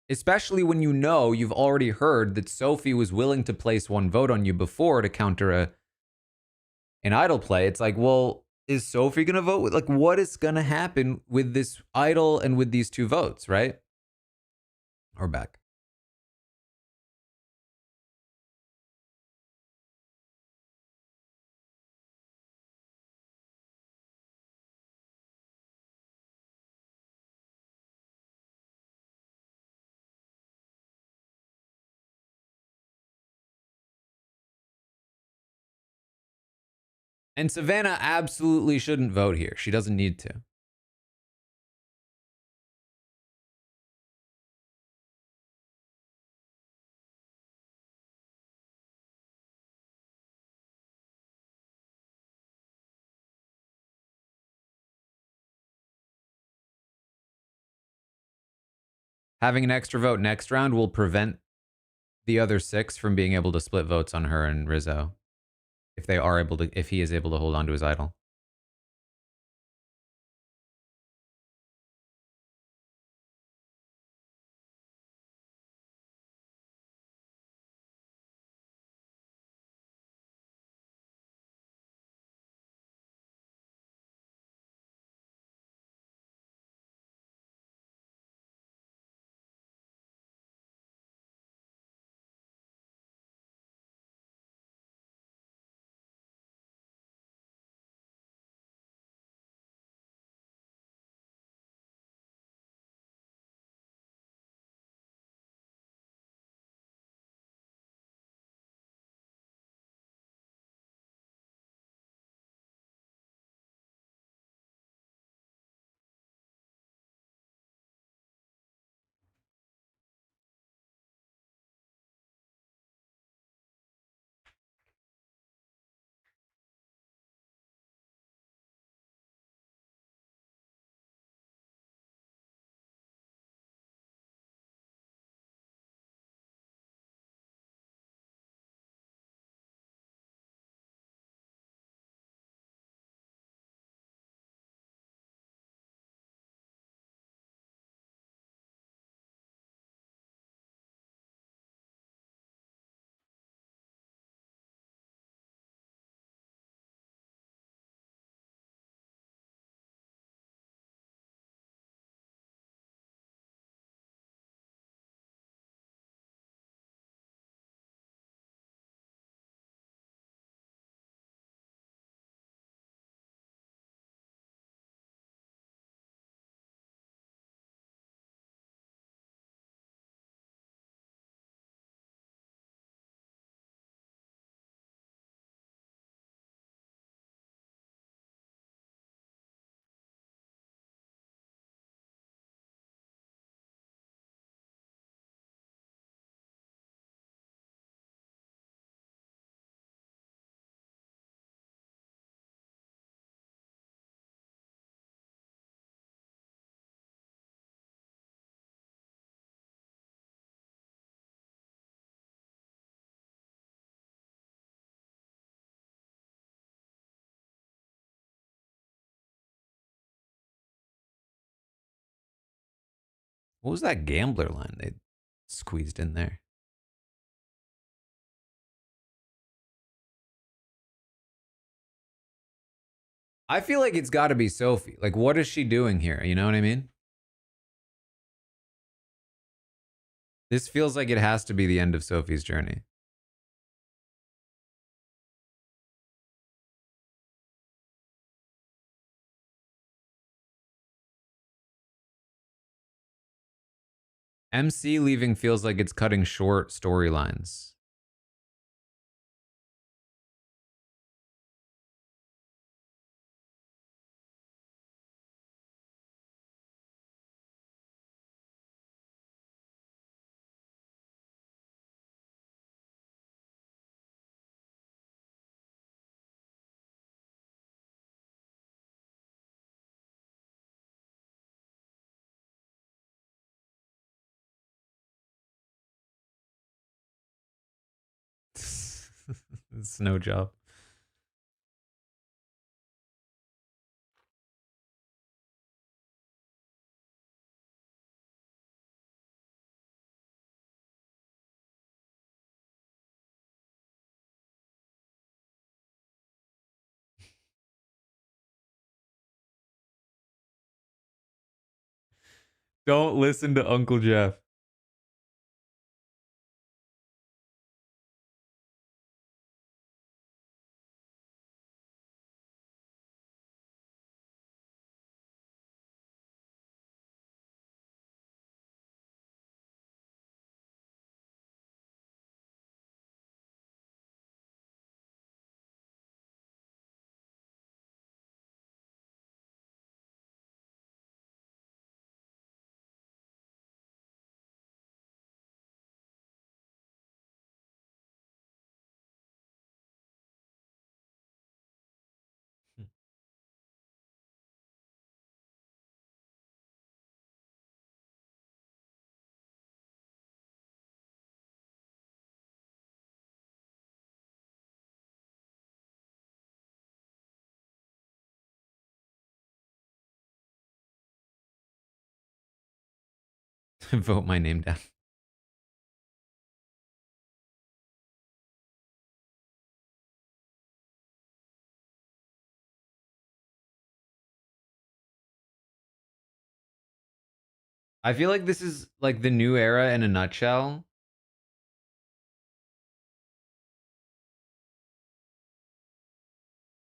Especially when you know you've already heard that Sophie was willing to place 1 vote on you before to counter an idol play. It's like, well, is Sophie going to vote with, like, what is going to happen with this idol and with these 2 votes, right? Or back. And Savannah absolutely shouldn't vote here. She doesn't need to. Having an extra vote next round will prevent the other 6 from being able to split votes on her and Rizzo. If they are able to, if he is able to hold on to his idol. What was that gambler line they squeezed in there? I feel like it's got to be Sophie. Like, what is she doing here? You know what I mean? This feels like it has to be the end of Sophie's journey. MC leaving feels like it's cutting short storylines. It's no job. Don't listen to Uncle Jeff. Vote my name down. I feel like this is like the new era in a nutshell.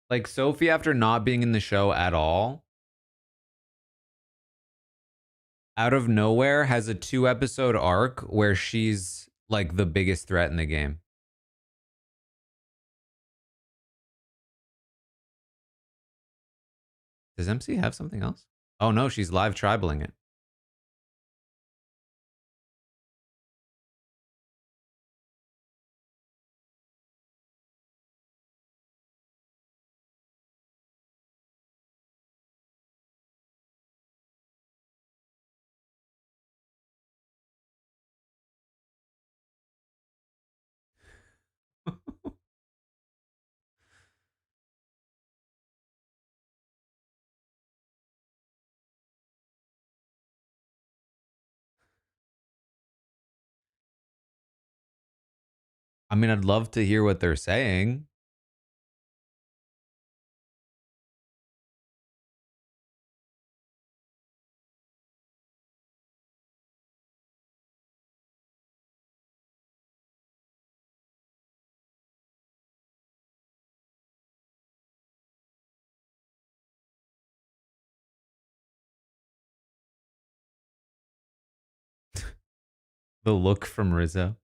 Like Sophie, after not being in the show at all, out of nowhere has a 2 episode arc where she's like the biggest threat in the game. Does MC have something else? Oh no, she's live tribaling it. I mean, I'd love to hear what they're saying. The look from Rizzo.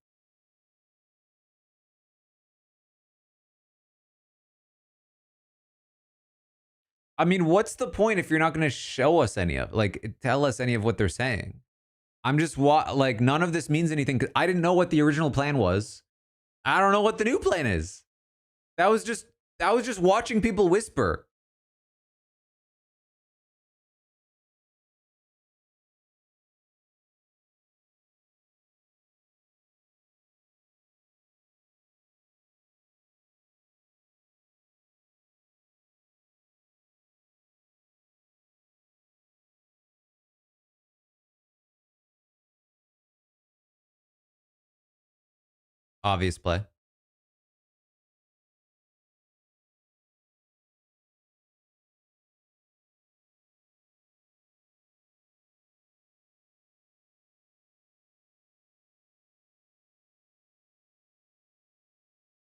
I mean, what's the point if you're not going to show us any of, like, tell us any of what they're saying? I'm just like, none of this means anything. I didn't know what the original plan was. I don't know what the new plan is. That was just watching people whisper. Obvious play.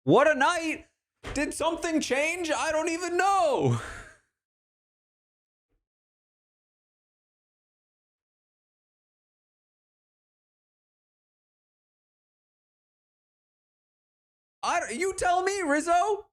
What a night! Did something change? I don't even know. You tell me, Rizzo.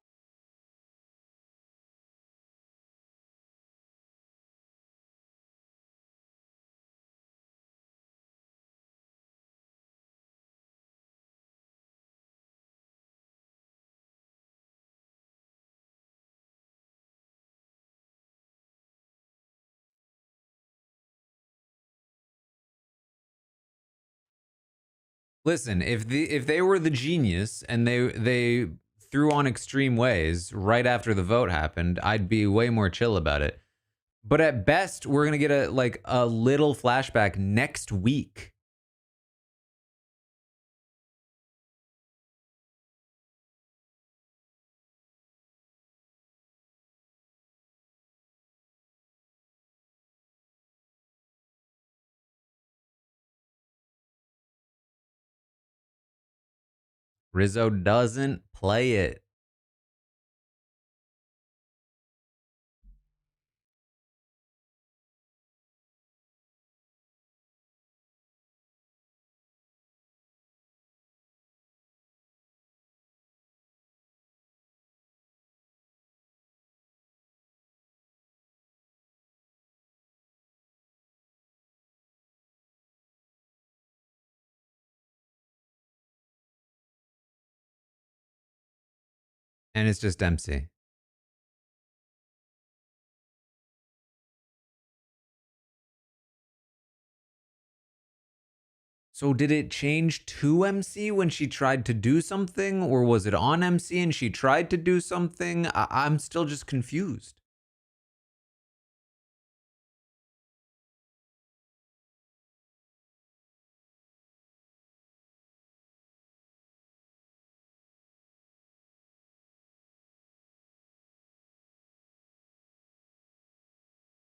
Listen, if they were the genius and they threw on extreme ways right after the vote happened, I'd be way more chill about it. But at best, we're gonna get a little flashback next week. Rizzo doesn't play it. And it's just MC. So did it change to MC when she tried to do something, or was it on MC and she tried to do something? I'm still just confused.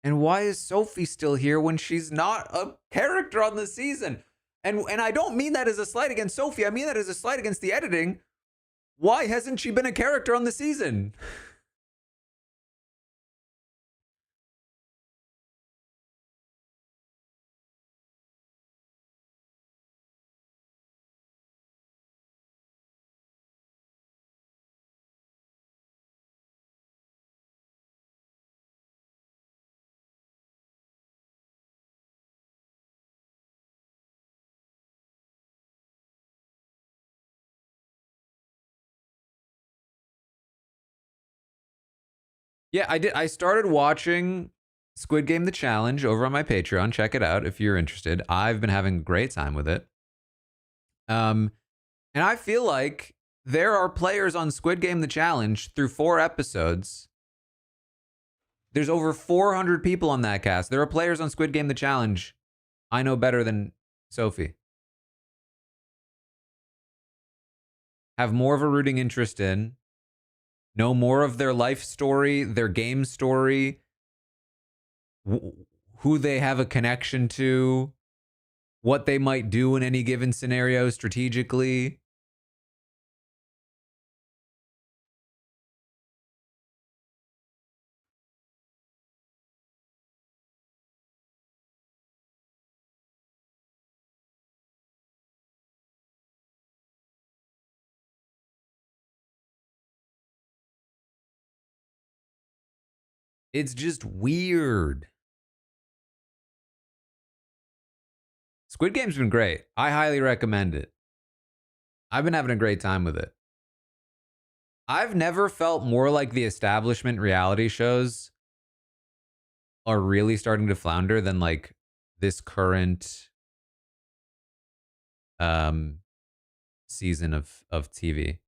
And why is Sophie still here when she's not a character on the season? And I don't mean that as a slight against Sophie. I mean that as a slight against the editing. Why hasn't she been a character on the season? Yeah, I did. I started watching Squid Game The Challenge over on my Patreon. Check it out if you're interested. I've been having a great time with it. Um, and I feel like there are players on Squid Game The Challenge through 4 episodes. There's over 400 people on that cast. There are players on Squid Game The Challenge I know better than Sophie. Have more of a rooting interest in, know more of their life story, their game story, who they have a connection to, what they might do in any given scenario strategically. It's just weird. Squid Game's been great. I highly recommend it. I've been having a great time with it. I've never felt more like the establishment reality shows are really starting to flounder than like this current um season of TV.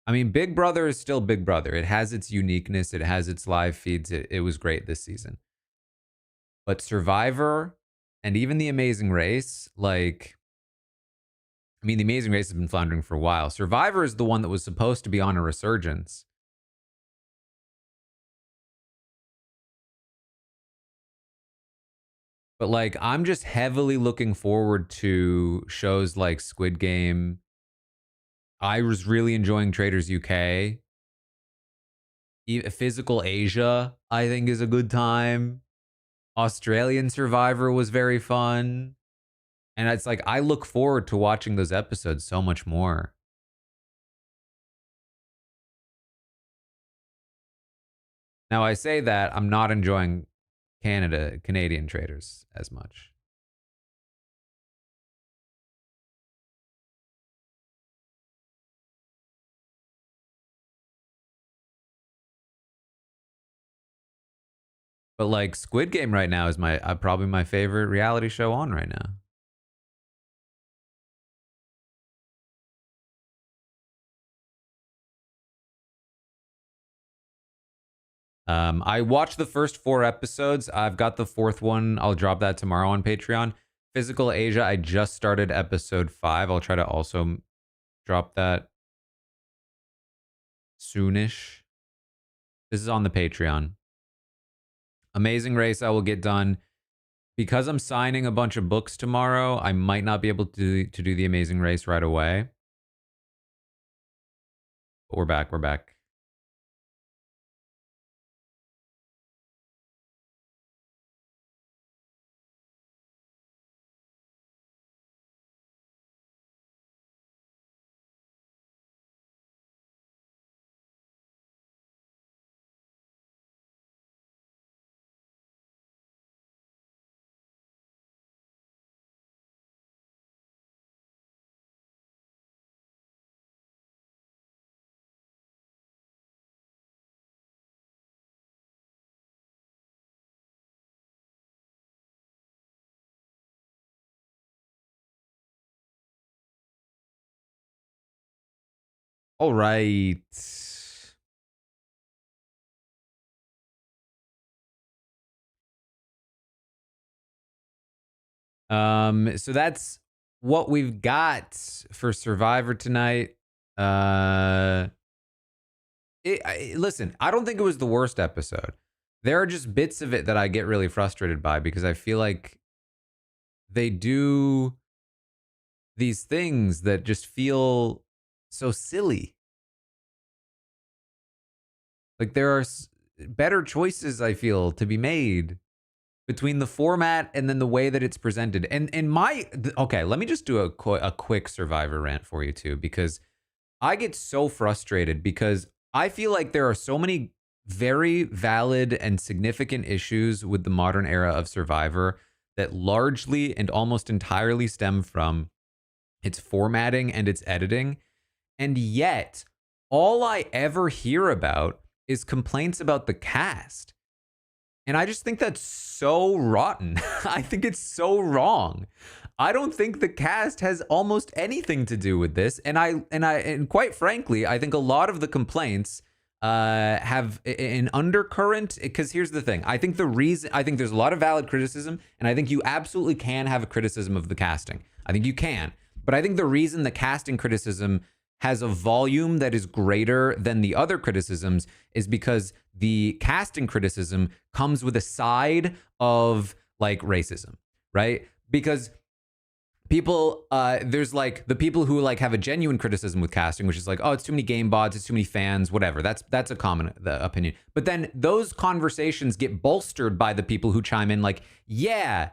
I mean, Big Brother is still Big Brother. It has its uniqueness, it has its live feeds. It was great this season. But Survivor and even The Amazing Race, like I mean, The Amazing Race has been floundering for a while. Survivor is the one that was supposed to be on a resurgence. But like, I'm just heavily looking forward to shows like Squid Game. I was really enjoying Traders UK. Physical Asia, I think, is a good time. Australian Survivor was very fun. And it's like, I look forward to watching those episodes so much more. Now, I say that I'm not enjoying Canadian Traders as much. But like Squid Game right now is my probably my favorite reality show on right now. I watched the first 4 episodes. I've got the fourth one. I'll drop that tomorrow on Patreon. Physical Asia, I just started episode 5. I'll try to also drop that soonish. This is on the Patreon. Amazing Race, I will get done. Because I'm signing a bunch of books tomorrow, I might not be able to do the Amazing Race right away. But we're back. We're back. All right. So that's what we've got for Survivor tonight. Listen, I don't think it was the worst episode. There are just bits of it that I get really frustrated by because I feel like they do these things that just feel so silly. Like there are better choices I feel to be made between the format and then the way that it's presented. And okay, let me just do a quick Survivor rant for you too, because I get so frustrated because I feel like there are so many very valid and significant issues with the modern era of Survivor that largely and almost entirely stem from its formatting and its editing. And yet, all I ever hear about is complaints about the cast. And I just think that's so rotten. I think it's so wrong. I don't think the cast has almost anything to do with this. And quite frankly, I think a lot of the complaints have an undercurrent. Because here's the thing: I think there's a lot of valid criticism, and I think you absolutely can have a criticism of the casting. I think you can, but I think the reason the casting criticism has a volume that is greater than the other criticisms is because the casting criticism comes with a side of like racism, right? Because people, there's like the people who like have a genuine criticism with casting, which is like, oh, it's too many game bots, it's too many fans, whatever. That's a common opinion. But then those conversations get bolstered by the people who chime in like, yeah,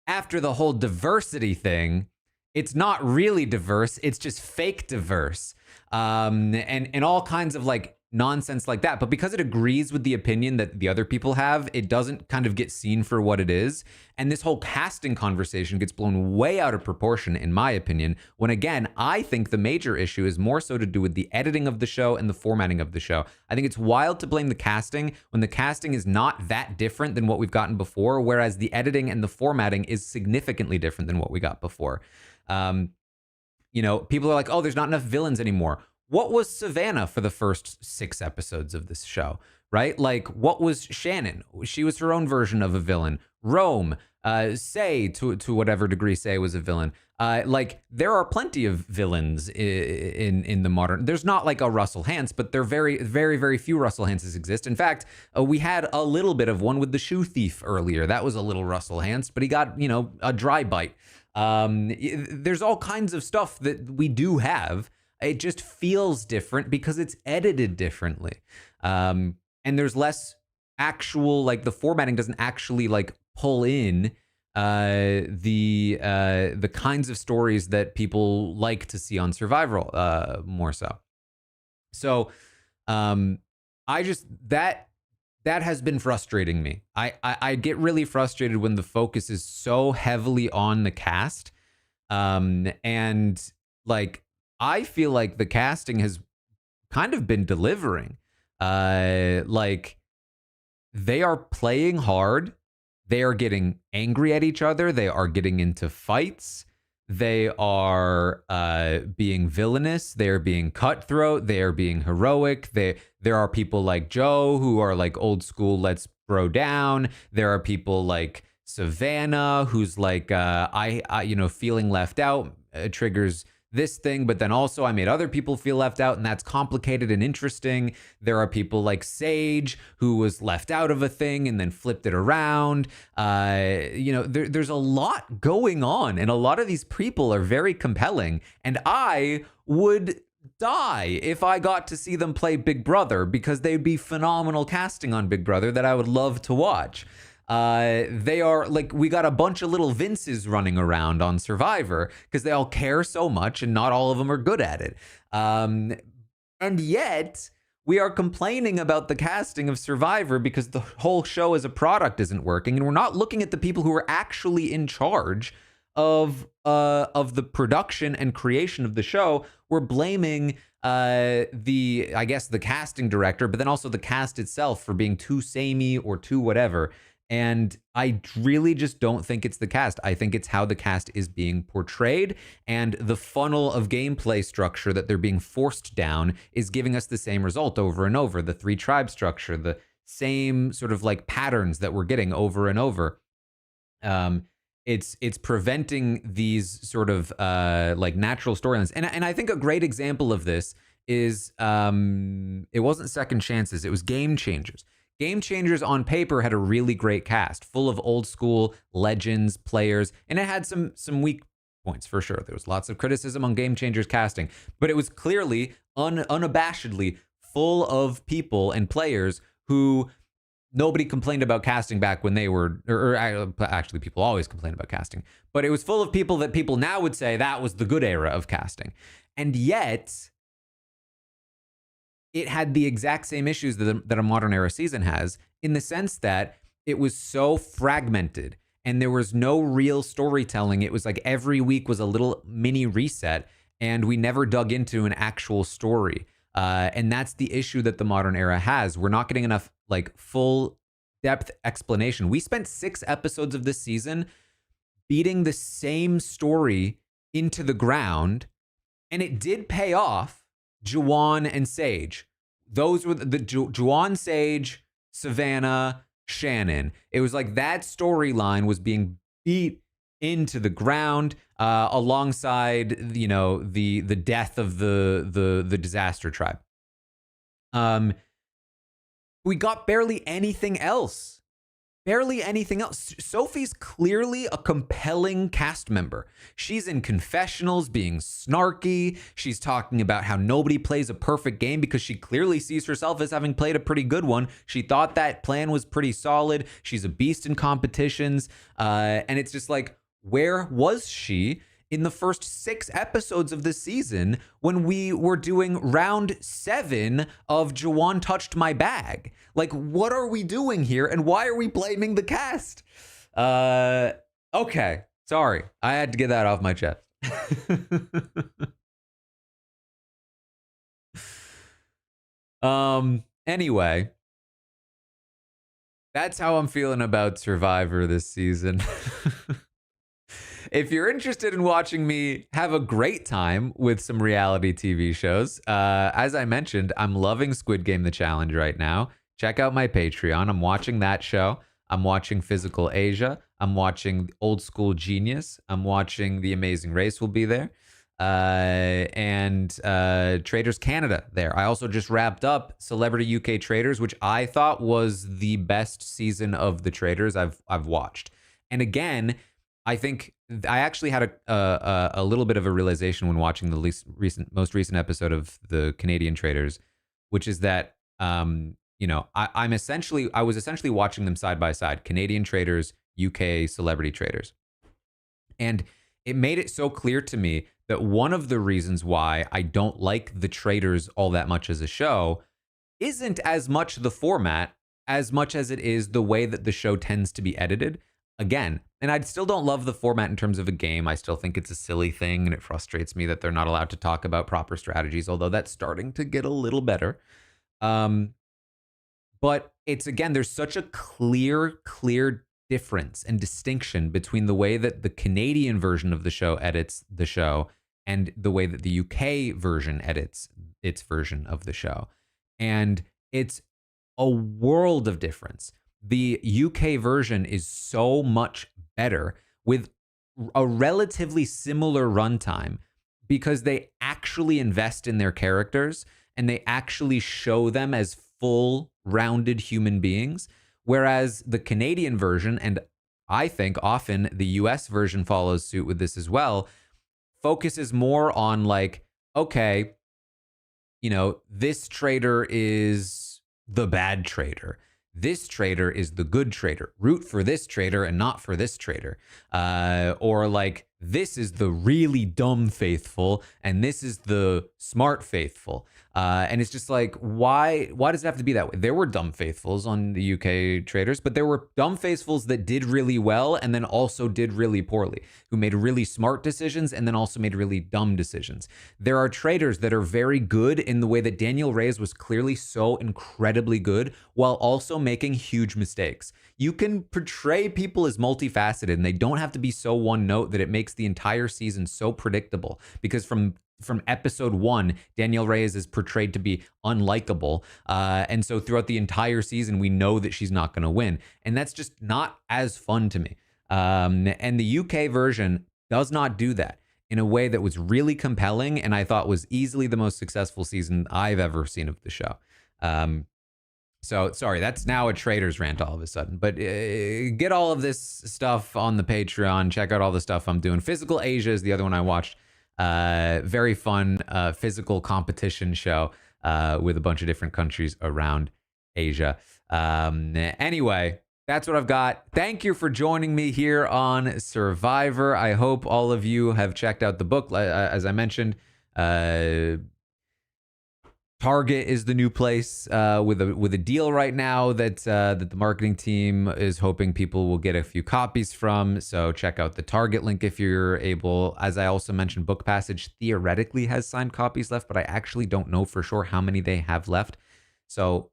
after the whole diversity thing, it's not really diverse. It's just fake diverse, and all kinds of like nonsense like that. But because it agrees with the opinion that the other people have, it doesn't kind of get seen for what it is. And this whole casting conversation gets blown way out of proportion, in my opinion. When again, I think the major issue is more so to do with the editing of the show and the formatting of the show. I think it's wild to blame the casting when the casting is not that different than what we've gotten before, whereas the editing and the formatting is significantly different than what we got before. People are like, oh, there's not enough villains anymore. What was Savannah for the first 6 episodes of this show, right? Like, what was Shannon? She was her own version of a villain. Rome, Say, to whatever degree Say was a villain. Like there are plenty of villains in the modern. There's not like a Russell Hantz, but there very few Russell Hantzes exist. In fact, we had a little bit of one with the shoe thief earlier. That was a little Russell Hantz, but he got a dry bite. There's all kinds of stuff that we do have. It just feels different because it's edited differently, and there's less actual, like the formatting doesn't actually like pull in the kinds of stories that people like to see on Survivor more so. So I just that has been frustrating me. I get really frustrated when the focus is so heavily on the cast, and like I feel like the casting has kind of been delivering. Like they are playing hard. They are getting angry at each other. They are getting into fights. They are being villainous. They are being cutthroat. They are being heroic. There are people like Joe who are like old school, let's bro down. There are people like Savannah who's like, I feeling left out triggers this thing, but then also I made other people feel left out, and that's complicated and interesting. There are people like Sage who was left out of a thing and then flipped it around. There's a lot going on, and a lot of these people are very compelling, and I would die if I got to see them play Big Brother, because they'd be phenomenal casting on Big Brother that I would love to watch. They are like, we got a bunch of little Vinces running around on Survivor because they all care so much and not all of them are good at it. And yet we are complaining about the casting of Survivor because the whole show as a product isn't working. And we're not looking at the people who are actually in charge of the production and creation of the show. We're blaming the casting director, but then also the cast itself for being too samey or too whatever. And I really just don't think it's the cast. I think it's how the cast is being portrayed, and the funnel of gameplay structure that they're being forced down is giving us the same result over and over. The 3 tribe structure, the same sort of like patterns that we're getting over and over. It's preventing these sort of like natural storylines. And I think a great example of this is it wasn't Second Chances, it was Game Changers. Game Changers on paper had a really great cast, full of old school legends, players, and it had some weak points for sure. There was lots of criticism on Game Changers casting, but it was clearly unabashedly full of people and players who nobody complained about casting back when they were, or actually people always complain about casting, but it was full of people that people now would say that was the good era of casting. And yet it had the exact same issues that a modern era season has, in the sense that it was so fragmented and there was no real storytelling. It was like every week was a little mini reset and we never dug into an actual story. And that's the issue that the modern era has. We're not getting enough like full depth explanation. We spent 6 episodes of this season beating the same story into the ground, and it did pay off. Juwan and Sage. Those were the Juwan, Sage, Savannah, Shannon. It was like that storyline was being beat into the ground alongside, the death of the disaster tribe. We got barely anything else. Sophie's clearly a compelling cast member. She's in confessionals being snarky. She's talking about how nobody plays a perfect game because she clearly sees herself as having played a pretty good one. She thought that plan was pretty solid. She's a beast in competitions. And it's just like, where was she in the first 6 episodes of the season when we were doing round 7 of Juwan Touched My Bag? Like, what are we doing here? And why are we blaming the cast? Okay. Sorry. I had to get that off my chest. Anyway, that's how I'm feeling about Survivor this season. If you're interested in watching me have a great time with some reality TV shows, as I mentioned, I'm loving Squid Game The Challenge right now. Check out my Patreon. I'm watching that show. I'm watching Physical Asia. I'm watching Old School Genius. I'm watching The Amazing Race will be there. And Traders Canada there. I also just wrapped up Celebrity UK Traders, which I thought was the best season of the Traders I've watched. And again, I think I actually had a little bit of a realization when watching the most recent episode of the Canadian Traders, which is that I was essentially watching them side by side, Canadian Traders, UK Celebrity Traders, and it made it so clear to me that one of the reasons why I don't like the Traders all that much as a show isn't as much the format as much as it is the way that the show tends to be edited. Again, and I still don't love the format in terms of a game. I still think it's a silly thing, and it frustrates me that they're not allowed to talk about proper strategies, although that's starting to get a little better. But it's, again, there's such a clear difference and distinction between the way that the Canadian version of the show edits the show and the way that the UK version edits its version of the show. And it's a world of difference. The UK version is so much better with a relatively similar runtime because they actually invest in their characters and they actually show them as full rounded human beings. Whereas the Canadian version, and I think often the US version follows suit with this as well, focuses more on like, okay, this trader is the bad trader. This trader is the good trader. Root for this trader and not for this trader. Or like, this is the really dumb faithful and this is the smart faithful. And it's just like, why does it have to be that way? There were dumb faithfuls on the UK traders, but there were dumb faithfuls that did really well and then also did really poorly, who made really smart decisions and then also made really dumb decisions. There are traders that are very good in the way that Daniel Reyes was clearly so incredibly good while also making huge mistakes. You can portray people as multifaceted and they don't have to be so one note that it makes the entire season so predictable, because from episode 1, Danielle Reyes is portrayed to be unlikable. And so throughout the entire season, we know that she's not going to win. And that's just not as fun to me. And the UK version does not do that in a way that was really compelling and I thought was easily the most successful season I've ever seen of the show. So sorry, that's now a Traders rant all of a sudden. But get all of this stuff on the Patreon. Check out all the stuff I'm doing. Physical Asia is the other one I watched. Very fun physical competition show with a bunch of different countries around Asia. Anyway, that's what I've got. Thank you for joining me here on Survivor. I hope all of you have checked out the book. As I mentioned, Target is the new place with a deal right now that the marketing team is hoping people will get a few copies from. So check out the Target link if you're able. As I also mentioned, Book Passage theoretically has signed copies left, but I actually don't know for sure how many they have left. So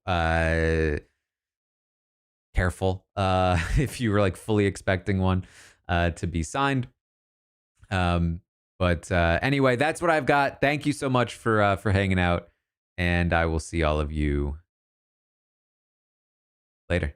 careful if you were like fully expecting one to be signed. But anyway, that's what I've got. Thank you so much for hanging out. And I will see all of you later.